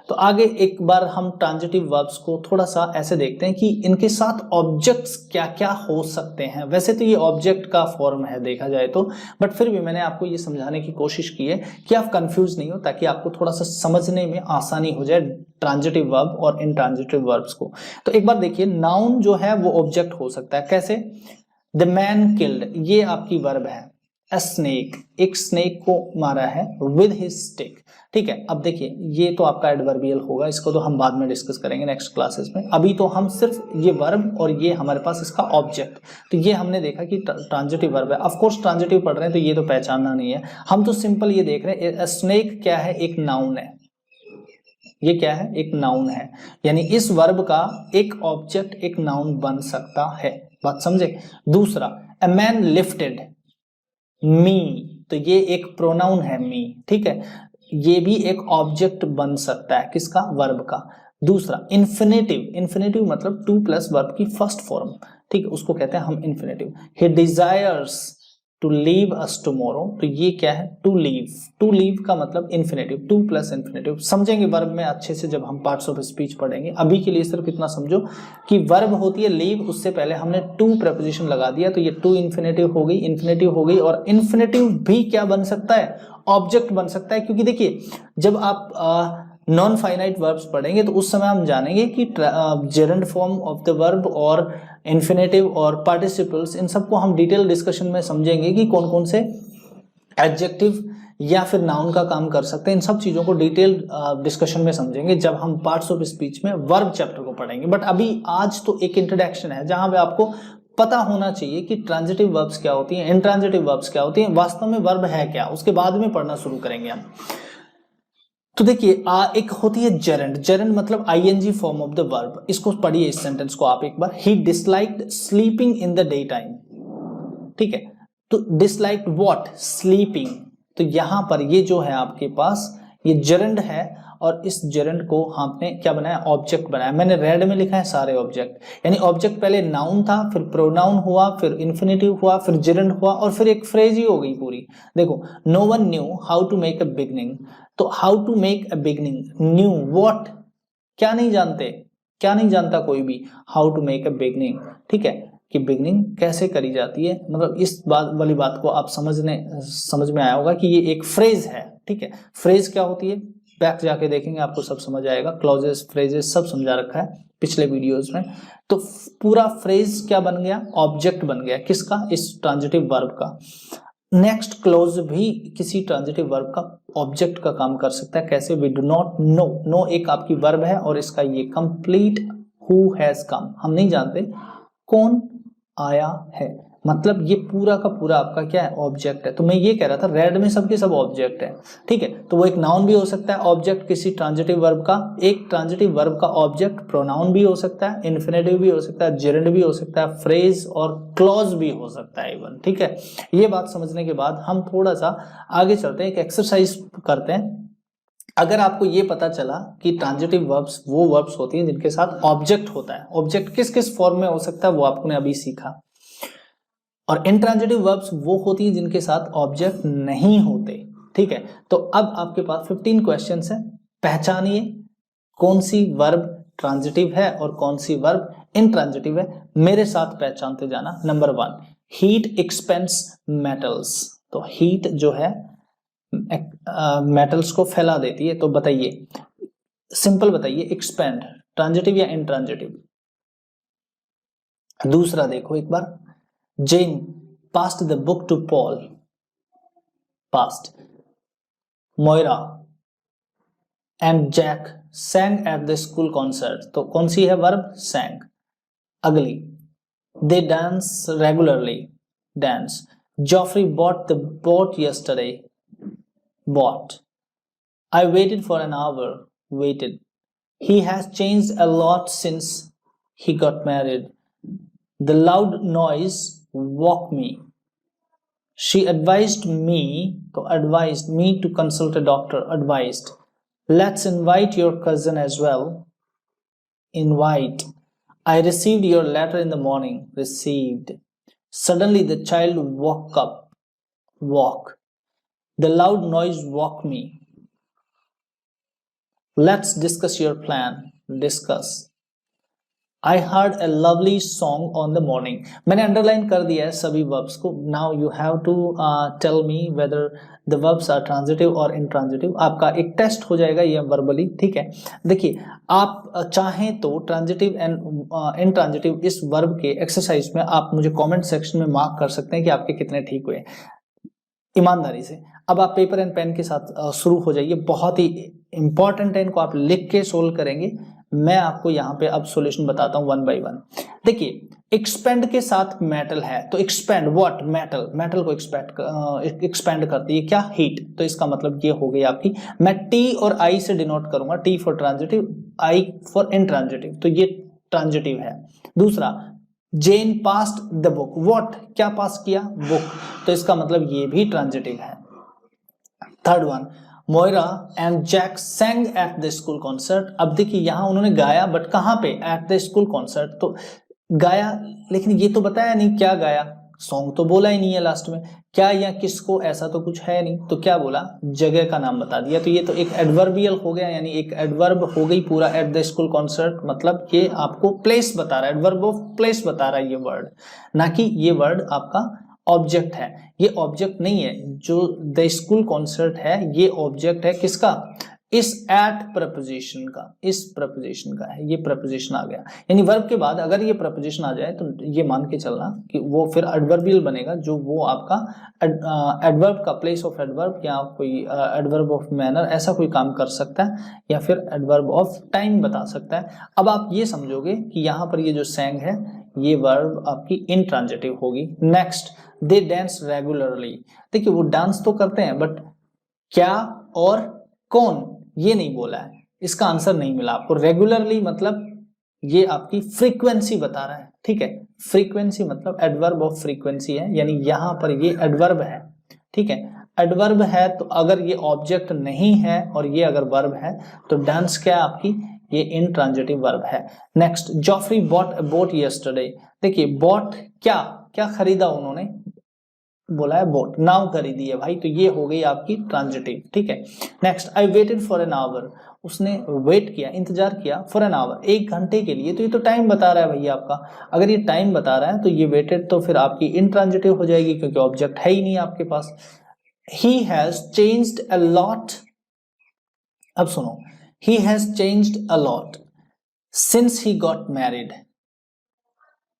तो आगे एक बार हम ट्रांजिटिव वर्ब्स को थोड़ा सा ऐसे देखते हैं कि इनके साथ ऑब्जेक्ट्स क्या क्या हो सकते हैं। वैसे तो ये ऑब्जेक्ट का फॉर्म है देखा जाए तो, बट फिर भी मैंने आपको ये समझाने की कोशिश की है कि आप कंफ्यूज नहीं हो, ताकि आपको थोड़ा सा समझने में आसानी हो जाए ट्रांजिटिव वर्ब और इनट्रांजिटिव वर्ब्स को। तो एक बार देखिए, नाउन जो है वो ऑब्जेक्ट हो सकता है, कैसे, द मैन किल्ड, ये आपकी वर्ब है, a snake, एक स्नेक को मारा है with his stick। ठीक है, अब देखिए ये तो आपका एडवर्बियल होगा, इसको तो हम बाद में डिस्कस करेंगे नेक्स्ट क्लासेस में। अभी तो हम सिर्फ ये वर्ब और ये हमारे पास इसका ऑब्जेक्ट, तो ये हमने देखा कि ट्रांजिटिव वर्ब है। ऑफ कोर्स ट्रांजिटिव पढ़ रहे हैं तो ये तो पहचानना नहीं है, हम तो सिंपल ये देख रहे हैं स्नेक क्या है, एक नाउन है। ये क्या है, एक नाउन है, यानी इस वर्ब का एक ऑब्जेक्ट एक नाउन बन सकता है, बात समझे। दूसरा, अ मैन लिफ्टेड मी, तो ये एक प्रोनाउन है मी, ठीक है, ये भी एक ऑब्जेक्ट बन सकता है किसका, वर्ब का। दूसरा इन्फिनेटिव, इन्फिनेटिव मतलब टू प्लस वर्ब की फर्स्ट फॉर्म, ठीक है, उसको कहते हैं हम infinitive. He desires to leave us tomorrow, तो ये क्या है, टू लीव, टू लीव का मतलब इन्फिनेटिव, टू प्लस इन्फिनेटिव। समझेंगे वर्ब में अच्छे से जब हम पार्ट्स ऑफ स्पीच पढ़ेंगे, अभी के लिए सिर्फ इतना समझो कि वर्ब होती है लीव, उससे पहले हमने टू प्रेपोजिशन लगा दिया, तो ये टू इन्फिनेटिव हो गई, इन्फिनेटिव हो गई। और इन्फिनेटिव भी क्या बन सकता है, ऑब्जेक्ट बन सकता है, क्योंकि देखिए जब आप नॉन फाइनाइट वर्ब्स पढ़ेंगे तो उस समय हम जानेंगे कि gerund form of the verb और इन्फिनेटिव और पार्टिसिपल्स, इन सबको हम डिटेल डिस्कशन में समझेंगे कि कौन कौन से एडजेक्टिव या फिर नाउन का काम कर सकते हैं। इन सब चीजों को डिटेल डिस्कशन में समझेंगे जब हम पार्ट्स ऑफ स्पीच में वर्ब चैप्टर को पढ़ेंगे। बट अभी आज तो एक इंट्रोडक्शन है जहां पे आपको पता होना चाहिए कि ट्रांजिटिव वर्ब्स क्या होती हैं, इंट्रांजिटिव वर्ब्स क्या होती हैं, वास्तव में वर्ब है क्या, उसके बाद में पढ़ना शुरू करेंगे हम। तो देखिए एक होती है जेरेंड, जेरेंड मतलब ING form of the verb. इसको पढ़िए इस सेंटेंस को आप एक बार, he disliked sleeping in the day time, ठीक है, तो डिसलाइक्ड व्हाट, स्लीपिंग, तो यहां पर ये जो है आपके पास ये जेरेंड है, और इस जेरेंड को हमने क्या बनाया, ऑब्जेक्ट बनाया। मैंने रेड में लिखा है सारे ऑब्जेक्ट, यानी ऑब्जेक्ट पहले नाउन था, फिर प्रोनाउन हुआ, फिर इन्फिनेटिव हुआ, फिर जेरेंड हुआ, और फिर एक फ्रेज ही हो गई पूरी। देखो, no one knew how to make a beginning, तो how to make a beginning, knew what, क्या नहीं जानते, क्या नहीं जानता कोई भी, how to make a beginning, ठीक है, कि बिगनिंग कैसे करी जाती है। मतलब इस बात वाली बात को आप समझ में आया होगा कि ये एक फ्रेज है, ठीक है। फ्रेज क्या होती है, बैक जाके देखेंगे आपको सब समझ आएगा, क्लॉजेस फ्रेजेस सब समझा रखा है पिछले वीडियोस में। तो पूरा फ्रेज क्या बन गया, ऑब्जेक्ट बन गया, किसका, इस ट्रांजिटिव वर्ब का। नेक्स्ट क्लोज भी किसी ट्रांजिटिव वर्ब का ऑब्जेक्ट का काम कर सकता है, कैसे, we do not know, know एक आपकी वर्ब है और इसका ये कंप्लीट हु हैज कम, हम नहीं जानते कौन आया है, मतलब ये पूरा का पूरा आपका क्या है, ऑब्जेक्ट है। तो मैं ये कह रहा था रेड में सबके सब ऑब्जेक्ट है, ठीक है, तो वो एक नाउन भी हो सकता है ऑब्जेक्ट किसी ट्रांजिटिव वर्ब का, एक ट्रांजिटिव वर्ब का ऑब्जेक्ट प्रोनाउन भी हो सकता है, इन्फिनेटिव भी हो सकता है, जेरेंड भी हो सकता है, फ्रेज और क्लॉज भी हो सकता है इवन, ठीक है। ये बात समझने के बाद हम थोड़ा सा आगे चलते हैं, एक एक्सरसाइज करते हैं। अगर आपको ये पता चला कि ट्रांजिटिव वर्ब्स वो वर्ब्स होती हैं जिनके साथ ऑब्जेक्ट होता है, ऑब्जेक्ट किस किस फॉर्म में हो सकता है वो आपने अभी सीखा, और इंट्रांजिटिव वर्ब्स वो होती हैं जिनके साथ ऑब्जेक्ट नहीं होते, ठीक है। तो अब आपके पास 15 क्वेश्चंस हैं, पहचानिए कौन सी वर्ब ट्रांजिटिव है और कौन सी वर्ब इंट्रांजिटिव है, मेरे साथ पहचानते जाना। नंबर 1, हीट एक्सपेंस मेटल्स, तो हीट जो है मेटल्स को फैला देती है, तो बताइए, सिंपल बताइए, एक्सपेंड ट्रांजिटिव या इंट्रांजिटिव। दूसरा देखो एक बार, जेन passed the book to Paul, passed. Moira and Jack sang at the school concert, तो कौन सी है वर्ब, sang। अगली, they dance regularly, dance. Geoffrey bought the boat yesterday, bought. I waited for an hour, waited. He has changed a lot since he got married. The loud noise woke me. She advised me to consult a doctor, advised. Let's invite your cousin as well. Invite. I received your letter in the morning, received. Suddenly the child woke up, woke. The loud noise woke me. Let's discuss your plan, discuss. I heard a lovely song on the morning. मैंने underline कर दिया है सभी verbs को। Now you have to tell me whether the verbs are transitive or intransitive. आपका एक test हो जाएगा ये वर्बली, ठीक है। देखिए आप चाहें तो ट्रांजिटिव एंड इंट्रांजिटिव इस वर्ब के एक्सरसाइज में आप मुझे कमेंट सेक्शन में मार्क कर सकते हैं कि आपके कितने ठीक हुए। ईमानदारी से। अब आप पेपर एंड पेन के साथ शुरू हो जाइए, बहुत ही इंपॉर्टेंट है, इनको आप लिख के सोल्व करेंगे। मैं आपको यहाँ पे अब सॉल्यूशन बताता हूँ वन बाय वन। देखिए एक्सपेंड के साथ मेटल है तो एक्सपेंड व्हाट, मेटल को एक्सपेंड करती है क्या, हीट। तो इसका मतलब ये हो गई आपकी, मैं टी और आई से डिनोट करूंगा, T for transitive, I for intransitive, तो ये ट्रांजिटिव है। दूसरा जेन पास्ड द बुक, व्हाट क्या पास किया, बुक, तो इसका मतलब ये भी ट्रांजिटिव है। Third one Moira and Jack sang at the school concert. अब देखिए यहां उन्होंने गाया बट कहां पे, एट द स्कूल कॉन्सर्ट, तो गाया लेकिन ये तो बताया नहीं क्या गाया, सॉन्ग तो बोला ही नहीं है लास्ट में, क्या या किसको ऐसा तो कुछ है नहीं, तो क्या बोला, जगह का नाम बता दिया। तो ये तो एक एडवर्बियल हो गया, यानी एक एडवर्ब हो गई पूरा, एट द स्कूल कॉन्सर्ट मतलब ये आपको प्लेस बता रहा है, एडवर्ब ऑफ प्लेस बता रहा है ये वर्ड, ना कि ये वर्ड आपका ऑब्जेक्ट है। ये ऑब्जेक्ट नहीं है, जो द स्कूल कॉन्सर्ट है ये ऑब्जेक्ट है किसका, इस एट प्रपोजिशन का, इस प्रपोजिशन का है, ये प्रपोजिशन आ गया। यानी वर्ब के बाद अगर ये प्रपोजिशन आ जाए तो ये मान के चलना कि वो फिर एडवर्बियल बनेगा, जो वो आपका एडवर्ब का, प्लेस ऑफ एडवर्ब या कोई एडवर्ब ऑफ मैनर ऐसा कोई काम कर सकता है, या फिर एडवर्ब ऑफ टाइम बता सकता है। अब आप ये समझोगे कि यहाँ पर ये जो सेंग है ये वर्ब आपकी इंट्रांजिटिव होगी। नेक्स्ट दे डांस रेगुलरली, देखिए वो डांस तो करते हैं बट क्या और कौन ये नहीं बोला है, इसका आंसर नहीं मिला आपको। रेगुलरली मतलब ये आपकी फ्रीक्वेंसी बता रहा है, ठीक है, फ्रीक्वेंसी मतलब एडवर्ब ऑफ फ्रीक्वेंसी है, यानी यहां पर ये एडवर्ब है, ठीक है, एडवर्ब है तो अगर ये ऑब्जेक्ट नहीं है और ये अगर वर्ब है तो डांस क्या है आपकी, ये इंट्रांजिटिव वर्ब है। Next Geoffrey bought a boat yesterday, देखिए बॉट क्या क्या खरीदा उन्होंने, बोला है बोट, नाउ खरीदी है भाई, तो ये हो गई आपकी ट्रांजिटिव, ठीक है। Next I waited for an hour, उसने वेट किया, इंतजार किया, फॉर एन आवर, एक घंटे के लिए, तो ये तो टाइम बता रहा है भैया आपका। अगर ये टाइम बता रहा है तो ये वेटेड तो फिर आपकी इंट्रांजिटिव हो जाएगी क्योंकि ऑब्जेक्ट है ही नहीं आपके पास। He has changed a lot, अब सुनो, he has changed a lot since he got married,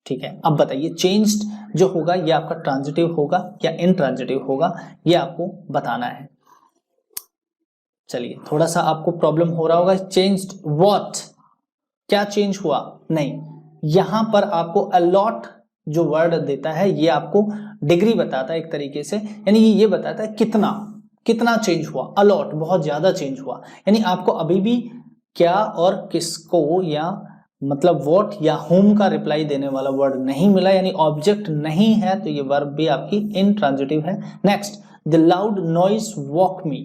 ठीक है। अब बताइए चेंज्ड जो होगा ये आपका ट्रांजिटिव होगा या इंट्रांजिटिव होगा, ये आपको बताना है। चलिए थोड़ा सा आपको प्रॉब्लम हो रहा होगा, चेंज्ड व्हाट, क्या चेंज हुआ, नहीं, यहां पर आपको अलॉट जो वर्ड देता है ये आपको डिग्री बताता है एक तरीके से, यानी ये बताता है कितना कितना चेंज हुआ, अलॉट बहुत ज्यादा चेंज हुआ, यानी आपको अभी भी क्या और किसको या मतलब व्हाट या होम का रिप्लाई देने वाला वर्ड नहीं मिला, यानी ऑब्जेक्ट नहीं है, तो ये वर्ब भी आपकी इंट्रांजिटिव है। Next the loud noise walk me,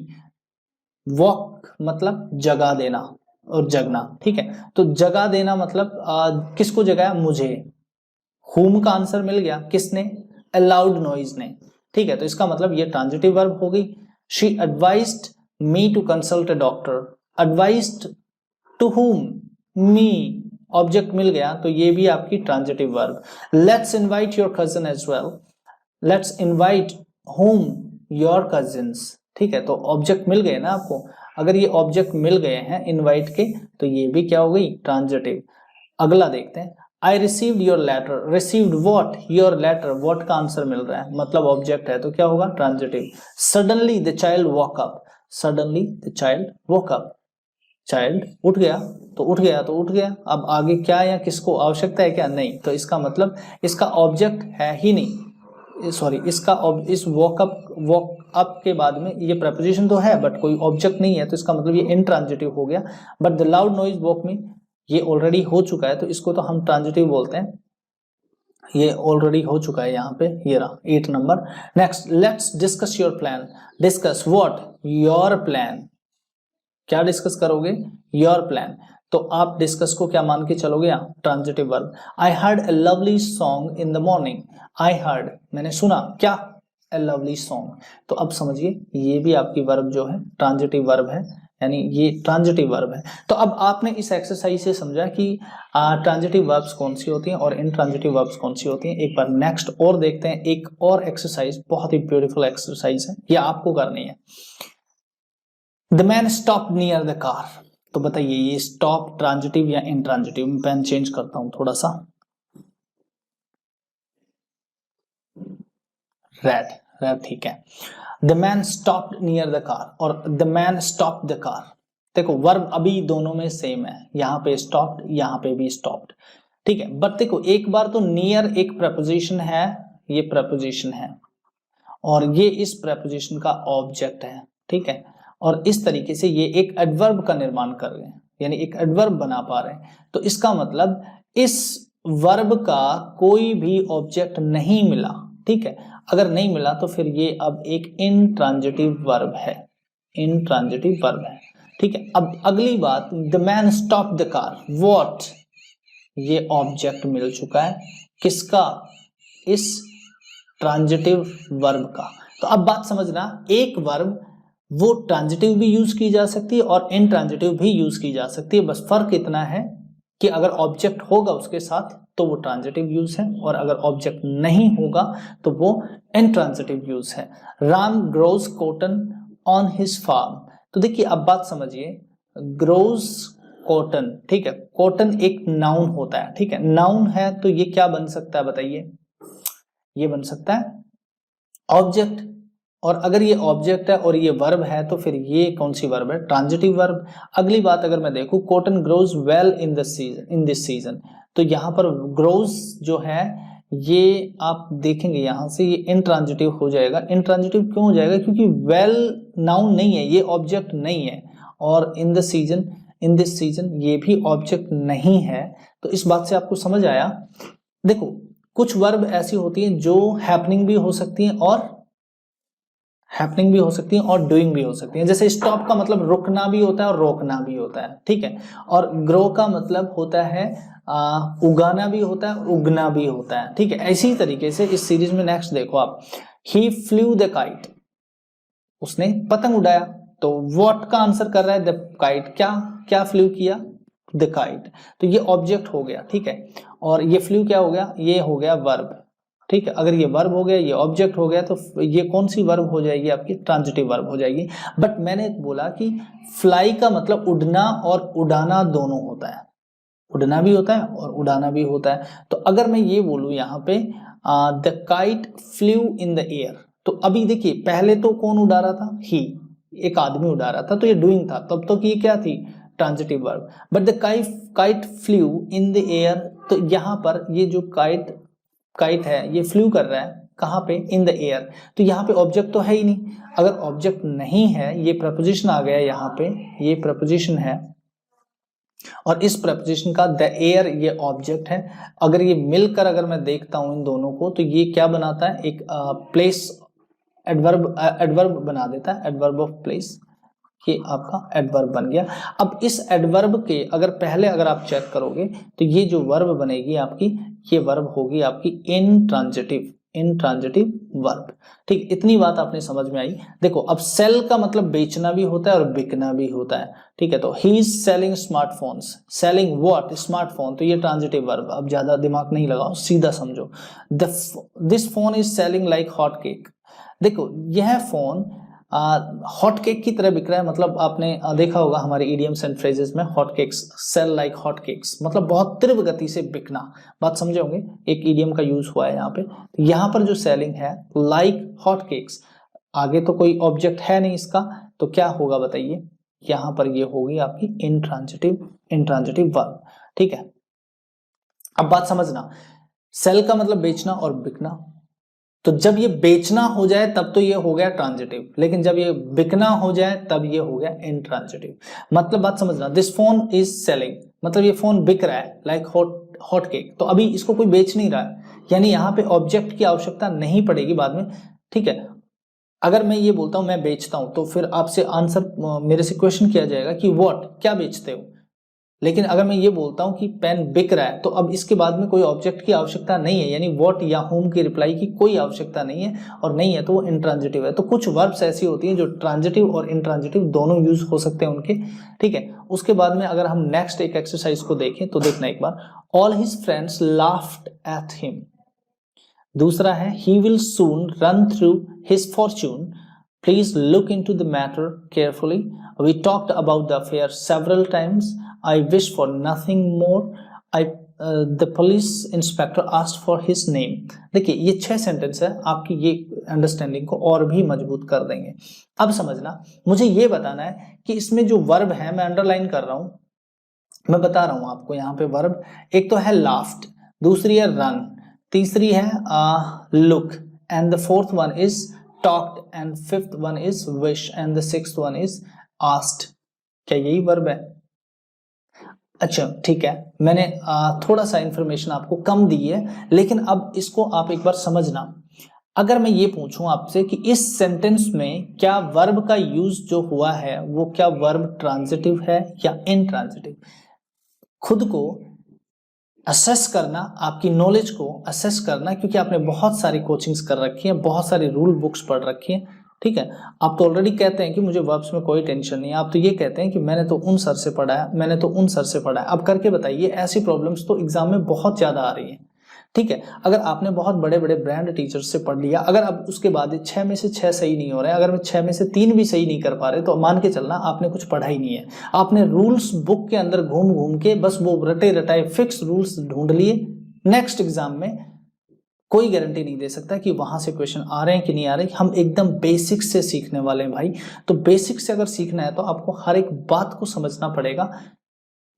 walk मतलब जगा देना और जगना, ठीक है, तो जगा देना मतलब किसको जगाया, मुझे, हुम का आंसर मिल गया, किसने, अ लाउड नॉइज ने, ठीक है, तो इसका मतलब ये ट्रांजिटिव वर्ब हो गई। She advised me to consult a doctor, advised to whom, me, object मिल गया तो ये भी आपकी transitive verb. Let's invite your cousin as well, let's invite home your cousins, ठीक है, तो ऑब्जेक्ट मिल गए ना आपको, अगर ये ऑब्जेक्ट मिल गए हैं इनवाइट के तो ये भी क्या हो गई, ट्रांजिटिव। अगला देखते हैं, I received your letter, received what, your letter, what का आंसर मिल रहा है मतलब ऑब्जेक्ट है तो क्या होगा, transitive. Suddenly the child walk up, suddenly the child walk up, child उठ गया तो उठ गया तो उठ गया, अब आगे क्या या किसको आवश्यकता है क्या, नहीं, तो इसका मतलब इसका ऑब्जेक्ट है ही नहीं, सॉरी इसका इस वॉक अप के बाद में ये प्रपोजिशन तो है बट कोई ऑब्जेक्ट नहीं है, तो इसका मतलब ये इंट्रांजिटिव हो गया। But the loud noise walk me ये ऑलरेडी हो चुका है तो इसको तो हम ट्रांजिटिव बोलते हैं, ये ऑलरेडी हो चुका है यहाँ पे, ये रहा 8 number. Next let's discuss your plan, discuss what, your plan, क्या डिस्कस करोगे, योर प्लान, तो आप डिस्कस को क्या मान के चलोगे, यहाँ transitive verb. I heard a lovely song in the morning, I heard मैंने सुना, क्या, अ लवली सॉन्ग, तो अब समझिए ये भी आपकी वर्ब जो है ट्रांजिटिव वर्ब है, यानी ये ट्रांजिटिव वर्ब है। तो अब आपने इस एक्सरसाइज से समझा कि ट्रांजिटिव वर्ब्स कौन सी होती हैं और इनट्रांजिटिव वर्ब्स कौन सी होती हैं। एक बार नेक्स्ट और देखते हैं, एक और एक्सरसाइज, बहुत ही ब्यूटीफुल एक्सरसाइज है, ये आपको करनी है। The man stop near the car, तो बताइए ये स्टॉप ट्रांजिटिव या इंट्रांजिटिव, मैं पेन चेंज करता हूं थोड़ा सा, रेड ठीक है। The man stopped near the car और the man stopped the car. देखो वर्ब अभी दोनों में सेम है, यहाँ पे स्टॉप्ड, यहाँ पे भी स्टॉप्ड, ठीक है। बट देखो एक बार तो नियर एक प्रपोजिशन है, ये प्रपोजिशन है और ये इस प्रपोजिशन का ऑब्जेक्ट है, ठीक है। और इस तरीके से ये एक एडवर्ब का निर्माण कर रहे हैं, यानी एक एडवर्ब बना पा रहे हैं। तो इसका मतलब इस वर्ब का कोई भी ऑब्जेक्ट नहीं मिला, ठीक है। अगर नहीं मिला तो फिर ये अब एक इंट्रांजिटिव वर्ब है, इंट्रांजिटिव वर्ब है, ठीक है। अब अगली बात, the man stop the car, what, ये ऑब्जेक्ट मिल चुका है किसका, इस ट्रांजिटिव वर्ब का। तो अब बात समझना, एक वर्ब वो ट्रांजिटिव भी यूज की जा सकती है और इंट्रांजिटिव भी यूज की जा सकती है। बस फर्क इतना है कि अगर ऑब्जेक्ट होगा उसके साथ तो वो ट्रांजिटिव यूज है और अगर ऑब्जेक्ट नहीं होगा तो वो इंट्रांजिटिव यूज है। Ram grows cotton on his farm. तो देखिए अब बात समझिए, ग्रोज कॉटन, ठीक है। कॉटन एक नाउन होता है, ठीक है। नाउन है तो ये क्या बन सकता है बताइए, ये बन सकता है ऑब्जेक्ट। और अगर ये ऑब्जेक्ट है और ये वर्ब है तो फिर ये कौन सी वर्ब है, ट्रांजिटिव वर्ब। अगली बात अगर मैं देखूं, cotton grows well in this season, तो यहाँ पर ग्रोज जो है ये आप देखेंगे यहाँ से ये इंट्रांजिटिव हो जाएगा। इंट्रांजिटिव क्यों हो जाएगा, क्योंकि वेल नाउन नहीं है, ये ऑब्जेक्ट नहीं है, और in the season, in this season ये भी ऑब्जेक्ट नहीं है। तो इस बात से आपको समझ आया। देखो कुछ वर्ब ऐसी होती हैं जो हैपनिंग भी हो सकती हैं और हैपनिंग भी हो सकती है और डूइंग भी हो सकती है। जैसे स्टॉप का मतलब रुकना भी होता है और रोकना भी होता है, ठीक है। और ग्रो का मतलब होता है उगाना भी होता है और उगना भी होता है, ठीक है। इसी तरीके से इस सीरीज में नेक्स्ट देखो आप, ही फ्लू द काइट, उसने पतंग उड़ाया। तो व्हाट का आंसर कर रहा है द काइट, क्या क्या फ्लू किया, द काइट। तो ये ऑब्जेक्ट हो गया, ठीक है। और ये फ्लू क्या हो गया, ये हो गया वर्ब, ठीक है। अगर ये वर्ब हो गया, ये ऑब्जेक्ट हो गया, तो ये कौन सी वर्ब हो जाएगी आपकी, ट्रांजिटिव वर्ब हो जाएगी। बट मैंने बोला कि फ्लाई का मतलब उड़ना और उड़ाना दोनों होता है, उड़ना भी होता है और उड़ाना भी होता है। तो अगर मैं ये बोलूं यहाँ पे the kite flu in the air, तो अभी देखिए पहले तो कौन उड़ा रहा था, ही, एक आदमी उड़ा रहा था, तो ये डूइंग था, तब तो ये क्या थी, transitive verb. But the kite flu in the air, तो यहाँ पर ये जो काइट है ये फ्लू कर रहा है कहाँ पे, इन द एयर। तो यहाँ पे ऑब्जेक्ट तो है ही नहीं। अगर ऑब्जेक्ट नहीं है, ये प्रपोजिशन आ गया यहाँ पे, ये प्रपोजिशन है और इस प्रपोजिशन का द एयर ये ऑब्जेक्ट है। अगर ये मिलकर अगर मैं देखता हूं इन दोनों को, तो ये क्या बनाता है, एक प्लेस एडवर्ब बना देता है, एडवर्ब ऑफ प्लेस, ये आपका एडवर्ब बन गया। अब इस एडवर्ब के अगर पहले अगर आप चेक करोगे तो ये जो वर्ब बनेगी आपकी, ये वर्ब होगी आपकी इंट्रांजिटिव, इंट्रांजिटिव वर्ब, ठीक। इतनी बात आपने समझ में आई। देखो अब सेल का मतलब बेचना भी होता है और बिकना भी होता है, ठीक है। तो he is selling smartphones, selling what, smartphone, तो ये ट्रांजिटिव वर्ब। अब ज्यादा दिमाग नहीं लगाओ, सीधा समझो। This phone is selling like hot cake. देखो यह फोन हॉट केक की तरह बिक रहा है, मतलब आपने देखा होगा हमारे इडियम्स एंड फ्रेजेस में, hot cakes, sell like hot cakes, मतलब बहुत तीव्र गति से बिकना। बात समझे होंगे, एक इडियम का यूज हुआ है यहाँ पे। तो यहाँ पर जो सेलिंग है लाइक हॉट केक्स, आगे तो कोई ऑब्जेक्ट है नहीं इसका, तो क्या होगा बताइए, यहाँ पर ये होगी आपकी इंट्रांजिटिव वर्ब, ठीक है। अब बात समझना, सेल का मतलब बेचना और बिकना, तो जब ये बेचना हो जाए तब तो ये हो गया ट्रांजिटिव, लेकिन जब ये बिकना हो जाए तब ये हो गया इंट्रांजिटिव। मतलब बात समझना, दिस फोन इज सेलिंग, मतलब ये फोन बिक रहा है लाइक हॉट केक, तो अभी इसको कोई बेच नहीं रहा है, यानी यहाँ पे ऑब्जेक्ट की आवश्यकता नहीं पड़ेगी बाद में, ठीक है। अगर मैं ये बोलता हूं मैं बेचता हूं, तो फिर आपसे आंसर, मेरे से क्वेश्चन किया जाएगा कि व्हाट, क्या बेचते हो। लेकिन अगर मैं ये बोलता हूं कि पेन बिक रहा है, तो अब इसके बाद में कोई ऑब्जेक्ट की आवश्यकता नहीं है, यानी व्हाट या होम की रिप्लाई की कोई आवश्यकता नहीं है, और नहीं है तो वो इंट्रांजिटिव है। तो कुछ वर्ब्स ऐसी होती हैं जो ट्रांजिटिव और इंट्रांजिटिव दोनों यूज हो सकते हैं उनके, ठीक है। उसके बाद में अगर हम नेक्स्ट एक एक्सरसाइज को देखें तो देखना एक बार, all his friends laughed at him. दूसरा है he will soon run through his fortune, please look into the matter carefully, we talked about the affair several times, I wish for nothing more. I the police inspector asked for his name. देखिए ये 6 sentence है, आपकी ये understanding को और भी मजबूत कर देंगे। अब समझना, मुझे ये बताना है कि इसमें जो वर्ब है, मैं अंडरलाइन कर रहा हूं, मैं बता रहा हूं आपको यहाँ पे वर्ब, एक तो है लाफ्ट, दूसरी है रन, तीसरी है look, and the fourth one is talked, and fifth one is wish, and the sixth one is asked. क्या यही वर्ब है? अच्छा ठीक है, मैंने थोड़ा सा इंफॉर्मेशन आपको कम दी है, लेकिन अब इसको आप एक बार समझना। अगर मैं ये पूछूं आपसे कि इस सेंटेंस में क्या वर्ब का यूज जो हुआ है वो क्या वर्ब ट्रांजिटिव है या इनट्रांजिटिव, खुद को असेस करना, आपकी नॉलेज को असेस करना, क्योंकि आपने बहुत सारी कोचिंग्स कर रखी है, बहुत सारी रूल बुक्स पढ़ रखी है, ठीक है। आप तो ऑलरेडी कहते हैं कि मुझे वर्ब्स में कोई टेंशन नहीं है, आप तो ये कहते हैं कि मैंने तो उन सर से पढ़ा है, मैंने तो उन सर से पढ़ा है। अब करके बताइए, ऐसी प्रॉब्लम्स तो एग्जाम में बहुत ज्यादा आ रही है, ठीक है। अगर आपने बहुत बड़े बड़े ब्रांड टीचर्स से पढ़ लिया, अगर अब उसके बाद 6 में से 6 सही नहीं हो रहे हैं, अगर मैं 6 में से 3 भी सही नहीं कर पा रहे, तो मान के चलना आपने कुछ पढ़ा ही नहीं है। आपने रूल्स बुक के अंदर घूम घूम के बस वो रटे रटाए फिक्स रूल्स ढूंढ लिए। नेक्स्ट एग्जाम में कोई गारंटी नहीं दे सकता कि वहां से क्वेश्चन आ रहे हैं कि नहीं आ रहे। हम एकदम बेसिक से सीखने वाले हैं भाई, तो बेसिक से अगर सीखना है तो आपको हर एक बात को समझना पड़ेगा।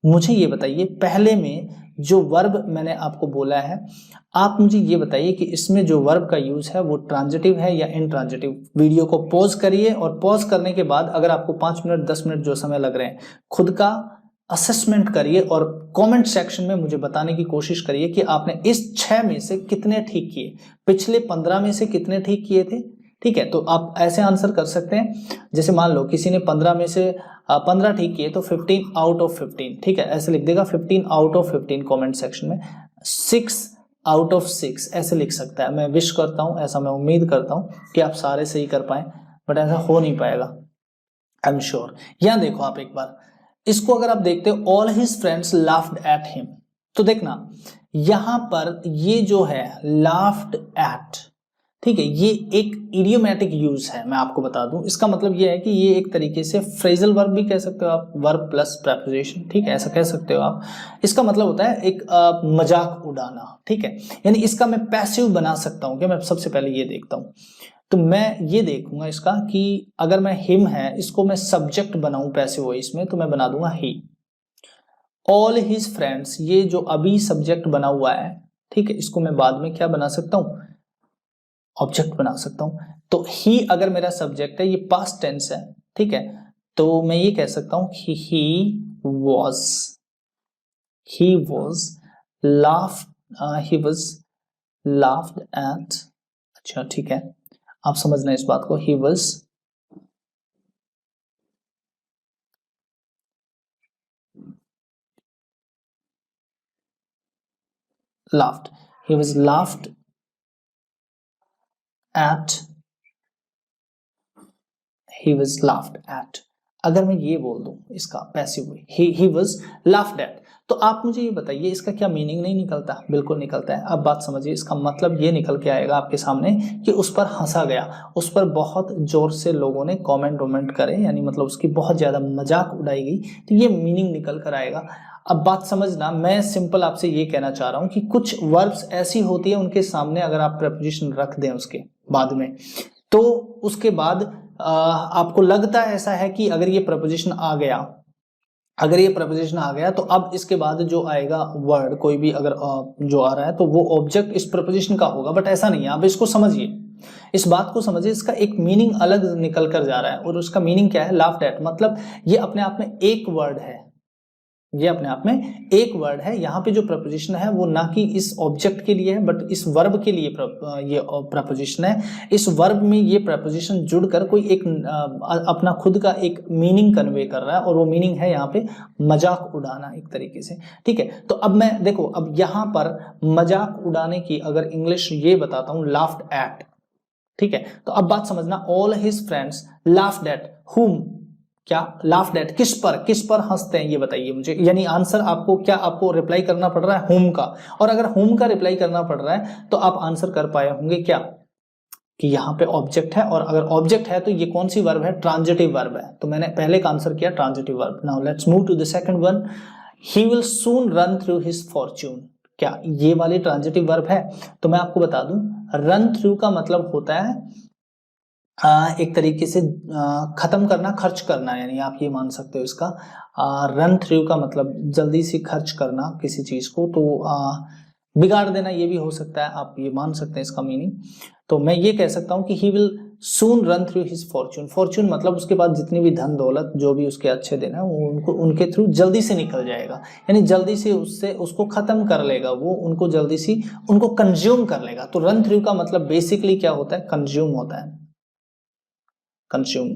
मुझे ये बताइए, पहले में जो वर्ब मैंने आपको बोला है, आप मुझे ये बताइए कि इसमें जो वर्ब का यूज है वो ट्रांजिटिव है या इनट्रांजिटिव। वीडियो को पॉज करिए और पॉज करने के बाद अगर आपको 5 मिनट 10 मिनट जो समय लग रहे हैं, खुद का असेसमेंट करिए और कमेंट सेक्शन में मुझे बताने की कोशिश करिए कि आपने इस 6 में से कितने ठीक किए, पिछले 15 में से कितने ठीक किए थे, ठीक है। तो आप ऐसे आंसर कर सकते हैं, जैसे मान लो किसी ने 15 में से 15 ठीक किए तो 15 आउट ऑफ 15, ठीक है, ऐसे लिख देगा 15 आउट ऑफ 15 कमेंट सेक्शन में। 6 आउट ऑफ 6 ऐसे लिख सकता है। मैं विश करता हूं, ऐसा मैं उम्मीद करता हूं कि आप सारे सही कर पाए, बट ऐसा हो नहीं पाएगा, आई एम श्योर। यहां देखो आप एक बार, इसको अगर आप देखते हो, all his friends laughed at him, तो देखना यहां पर ये जो है लाफ्ड एट, ठीक है, ये एक इडियोमैटिक यूज है। मैं आपको बता दूं, इसका मतलब ये है कि ये एक तरीके से फ्रेजल वर्ब भी कह सकते हो आप, वर्ब प्लस प्रेपोजिशन, ठीक है, ऐसा कह सकते हो आप। इसका मतलब होता है एक मजाक उड़ाना, ठीक है, यानी इसका मैं पैसिव बना सकता हूं। क्या मैं सबसे पहले ये देखता हूं, तो मैं ये देखूंगा इसका कि अगर मैं हिम है, इसको मैं सब्जेक्ट बनाऊं पैसिव वॉइस में, तो मैं बना दूंगा ही। ऑल हिज फ्रेंड्स, ये जो अभी सब्जेक्ट बना हुआ है, ठीक है, इसको मैं बाद में क्या बना सकता हूं, ऑब्जेक्ट बना सकता हूं। तो ही अगर मेरा सब्जेक्ट है, ये पास्ट टेंस है, ठीक है, तो मैं ये कह सकता हूं कि ही वॉज लाफ्ड एट, अच्छा ठीक है, आप समझना इस बात को, ही वॉज laughed at, अगर मैं ये बोल दूं इसका passive he was laughed at, तो आप मुझे ये बताइए इसका क्या मीनिंग नहीं निकलता? बिल्कुल निकलता है। अब बात समझिए, इसका मतलब ये निकल के आएगा आपके सामने कि उस पर हंसा गया, उस पर बहुत जोर से लोगों ने कमेंट करे, यानी मतलब उसकी बहुत ज्यादा मजाक उड़ाई गई, तो ये मीनिंग निकल कर आएगा। अब बात समझना, मैं सिंपल आपसे ये कहना चाह रहा हूं कि कुछ वर्ब्स ऐसी होती है, उनके सामने अगर आप प्रपोजिशन रख दें उसके बाद में, तो उसके बाद आपको लगता है ऐसा है कि अगर ये प्रपोजिशन आ गया, तो अब इसके बाद जो आएगा वर्ड, कोई भी अगर जो आ रहा है, तो वो ऑब्जेक्ट इस प्रपोजिशन का होगा, बट ऐसा नहीं है। आप इसको समझिए, इस बात को समझिए, इसका एक मीनिंग अलग निकल कर जा रहा है, और उसका मीनिंग क्या है, लाफ्ड एट, मतलब ये अपने आप में एक वर्ड है, यहाँ पे जो प्रपोजिशन है वो ना कि इस ऑब्जेक्ट के लिए है, बट इस वर्ब के लिए ये प्रपोजिशन है। इस वर्ब में ये प्रपोजिशन जुड़कर कोई एक अपना खुद का एक मीनिंग कन्वे कर रहा है, और वो मीनिंग है यहाँ पे मजाक उड़ाना एक तरीके से, ठीक है। तो अब मैं देखो, अब यहाँ पर मजाक उड़ाने की अगर इंग्लिश ये बताता हूँ, लाफ्ड एट, ठीक है। तो अब बात समझना, all his friends laughed eight हुम, क्या लाफ्ड एट, किस पर हंसते हैं ये बताइए मुझे, यानी आंसर आपको रिप्लाई करना पड़ रहा है होम का, और अगर होम का रिप्लाई करना पड़ रहा है तो आप आंसर कर पाए होंगे क्या, कि यहाँ पे ऑब्जेक्ट है, और अगर ऑब्जेक्ट है तो ये कौन सी वर्ब है, ट्रांजिटिव वर्ब है। तो मैंने पहले का आंसर किया transitive verb. Now let's move to the second one. He will soon run through his fortune, क्या ये वाली ट्रांजिटिव वर्ब है? तो मैं आपको बता दूं, रन थ्रू का मतलब होता है एक तरीके से खत्म करना, खर्च करना, यानी आप ये मान सकते हो इसका। रन थ्रू का मतलब जल्दी से खर्च करना किसी चीज को, तो बिगाड़ देना ये भी हो सकता है, आप ये मान सकते हैं इसका मीनिंग। तो मैं ये कह सकता हूँ कि ही will soon run through his Fortune. Fortune मतलब उसके बाद जितनी भी धन दौलत, जो भी उसके अच्छे दिन है, वो उनको उनके थ्रू जल्दी से निकल जाएगा, यानी जल्दी से उससे उसको खत्म कर लेगा, वो उनको जल्दी से उनको कंज्यूम कर लेगा। तो रन थ्रू का मतलब बेसिकली क्या होता है? कंज्यूम होता है, कंज्यूम,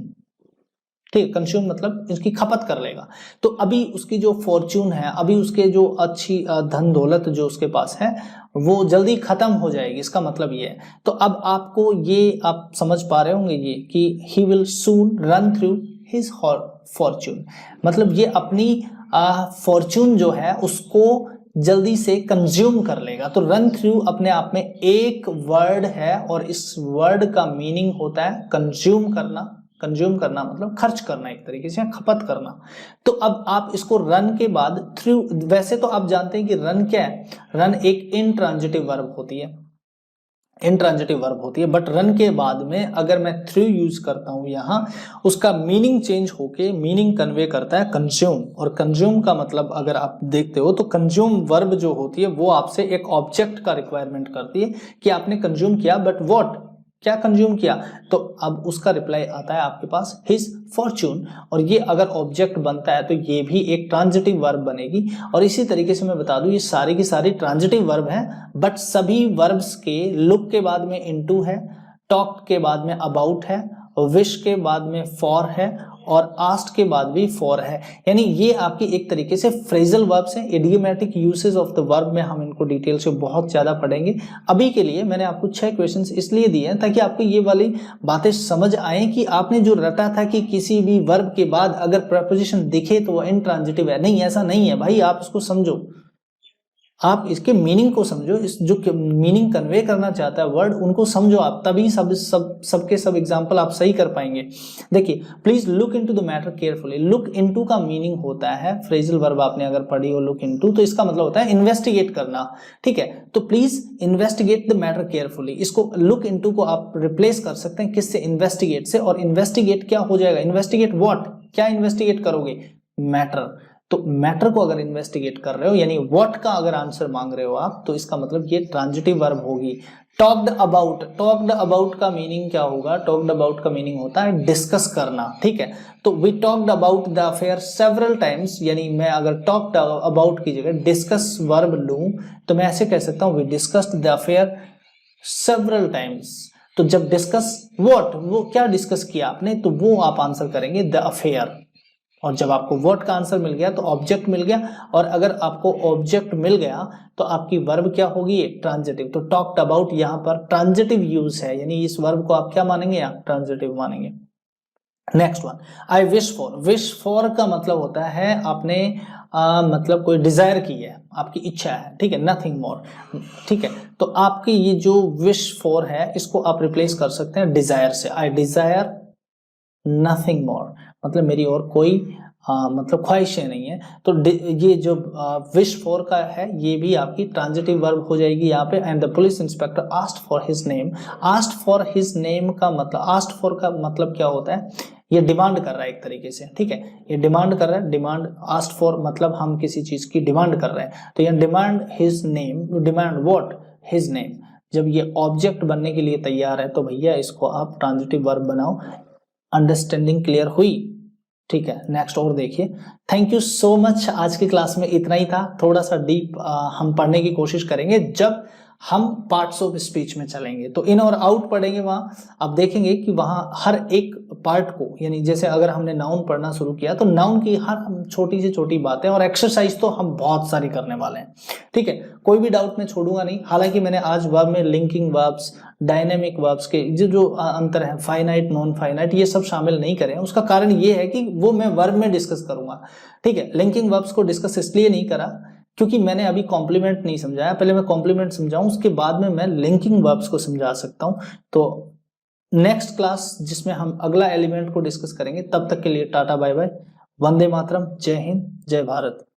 ठीक, कंज्यूम मतलब इसकी खपत कर लेगा। तो अभी उसकी जो फॉर्च्यून है, अभी उसके जो अच्छी धन दौलत जो उसके पास है, वो जल्दी खत्म हो जाएगी, इसका मतलब ये है। तो अब आपको ये आप समझ पा रहे होंगे ये कि ही will soon run through his Fortune, मतलब ये अपनी फॉर्च्यून जो है उसको जल्दी से कंज्यूम कर लेगा। तो रन थ्रू अपने आप में एक वर्ड है और इस वर्ड का मीनिंग होता है कंज्यूम करना। कंज्यूम करना मतलब खर्च करना, एक तरीके से खपत करना। तो अब आप इसको रन के बाद थ्रू, वैसे तो आप जानते हैं कि रन क्या है? रन एक इनट्रांजिटिव वर्ब होती है, इनट्रांजिटिव वर्ब होती है, बट रन के बाद में अगर मैं थ्रू यूज करता हूं यहां, उसका मीनिंग चेंज होके मीनिंग कन्वे करता है कंज्यूम। और कंज्यूम का मतलब अगर आप देखते हो तो कंज्यूम वर्ब जो होती है वो आपसे एक ऑब्जेक्ट का रिक्वायरमेंट करती है कि आपने कंज्यूम किया, बट व्हाट, क्या कंज्यूम किया? तो अब उसका रिप्लाई आता है आपके पास हिज फॉर्च्यून, और ये अगर ऑब्जेक्ट बनता है तो ये भी एक ट्रांजिटिव वर्ब बनेगी। और इसी तरीके से मैं बता दूं, ये सारी की सारी ट्रांजिटिव वर्ब है, बट सभी वर्ब्स के लुक के बाद में इनटू है, टॉक के बाद में अबाउट है, विश के बाद में फॉर है, और आस्ट के बाद भी फॉर है। यानी ये आपकी एक तरीके से फ्रेजल वर्ब्स हैं, idiomatic usage of the verb में हम इनको डिटेल से बहुत ज्यादा पढ़ेंगे। अभी के लिए मैंने आपको 6 क्वेश्चंस इसलिए दिए हैं ताकि आपको ये वाली बातें समझ आए कि आपने जो रटा था कि किसी भी वर्ब के बाद अगर प्रपोजिशन दिखे तो वो इंट्रांजिटिव है, नहीं, ऐसा नहीं है भाई। आप इसको समझो, आप इसके मीनिंग को समझो, इस जो मीनिंग कन्वे करना चाहता है वर्ड, उनको समझो आप, तभी सबके सब एग्जांपल आप सही कर पाएंगे। देखिए, please look into the matter carefully. Look into का मीनिंग होता है, फ्रेजल वर्ब आपने अगर पढ़ी हो लुक इनटू, तो इसका मतलब होता है इन्वेस्टिगेट करना, ठीक है? तो please investigate the matter carefully, इसको लुक इनटू को आप रिप्लेस कर सकते हैं किससे? इन्वेस्टिगेट से। और इन्वेस्टिगेट क्या हो जाएगा? इन्वेस्टिगेट व्हाट, क्या इन्वेस्टिगेट करोगे? मैटर। तो मैटर को अगर इन्वेस्टिगेट कर रहे हो, यानी व्हाट का अगर आंसर मांग रहे हो आप, तो इसका मतलब ये ट्रांजिटिव वर्ब होगी। टॉक्ड अबाउट, टॉक्ड अबाउट का मीनिंग क्या होगा? टॉक्ड अबाउट का मीनिंग होता है डिस्कस करना, ठीक है? तो we talked about the affair several times, यानी मैं अगर टॉक्ड अबाउट की जगह डिस्कस वर्ब लूं तो मैं ऐसे कह सकता हूं we discussed the affair several times. तो जब डिस्कस व्हाट, वो क्या डिस्कस किया आपने, तो वो आप आंसर करेंगे द अफेयर। और जब आपको व्हाट का आंसर मिल गया तो ऑब्जेक्ट मिल गया, और अगर आपको ऑब्जेक्ट मिल गया तो आपकी वर्ब क्या होगी? ट्रांजिटिव। तो टॉक्ड अबाउट यहाँ पर ट्रांजिटिव यूज है, यानी इस वर्ब को आप क्या मानेंगे? आप ट्रांजिटिव मानेंगे। Next one, I wish for. Wish for का मतलब होता है आपने मतलब कोई डिजायर की है, आपकी इच्छा है, ठीक है? नथिंग मोर, ठीक है? तो आपकी ये जो विश फॉर है, इसको आप रिप्लेस कर सकते हैं डिजायर से। आई डिजायर नथिंग मोर, मतलब मेरी और कोई मतलब ख्वाहिशें नहीं है। तो ये जो विश फॉर का है, ये भी आपकी ट्रांजिटिव वर्ब हो जाएगी यहाँ पे। And the police inspector asked for his name. Asked for his name का मतलब, आस्क्ड फॉर का मतलब क्या होता है? ये डिमांड कर रहा है एक तरीके से, ठीक है? ये डिमांड कर रहा है, डिमांड, आस्क्ड फॉर मतलब हम किसी चीज की डिमांड कर रहे हैं। तो ये demand his name, demand what? His name. जब ये ऑब्जेक्ट बनने के लिए तैयार है तो भैया इसको आप ट्रांजिटिव वर्ब बनाओ। अंडरस्टैंडिंग क्लियर हुई? ठीक है, नेक्स्ट और देखिए। Thank you so much. आज की क्लास में इतना ही था, थोड़ा सा डीप हम पढ़ने की कोशिश करेंगे जब हम पार्ट्स ऑफ स्पीच में चलेंगे। तो इन और आउट पढ़ेंगे, वहां आप देखेंगे कि वहां हर एक पार्ट को, यानी जैसे अगर हमने नाउन पढ़ना शुरू किया तो नाउन की हर छोटी से छोटी बातें और एक्सरसाइज तो हम बहुत सारी करने वाले हैं, ठीक है? कोई भी डाउट मैं छोड़ूंगा नहीं। हालांकि मैंने आज वर्ब में लिंकिंग वर्ब्स, डायनेमिक वर्ब्स के जो अंतर है, फाइनाइट, नॉन फाइनाइट, ये सब शामिल नहीं करें। उसका कारण ये है कि वो मैं वर्ब में डिस्कस करूंगा, ठीक है? लिंकिंग वर्ब्स को डिस्कस इसलिए नहीं करा क्योंकि मैंने अभी कॉम्प्लीमेंट नहीं समझाया। पहले मैं कॉम्प्लीमेंट समझाऊं, उसके बाद में मैं लिंकिंग वर्ब्स को समझा सकता हूं। तो नेक्स्ट क्लास जिसमें हम अगला एलिमेंट को डिस्कस करेंगे, तब तक के लिए tata bye bye, Vande Mataram, जय हिंद, जय भारत।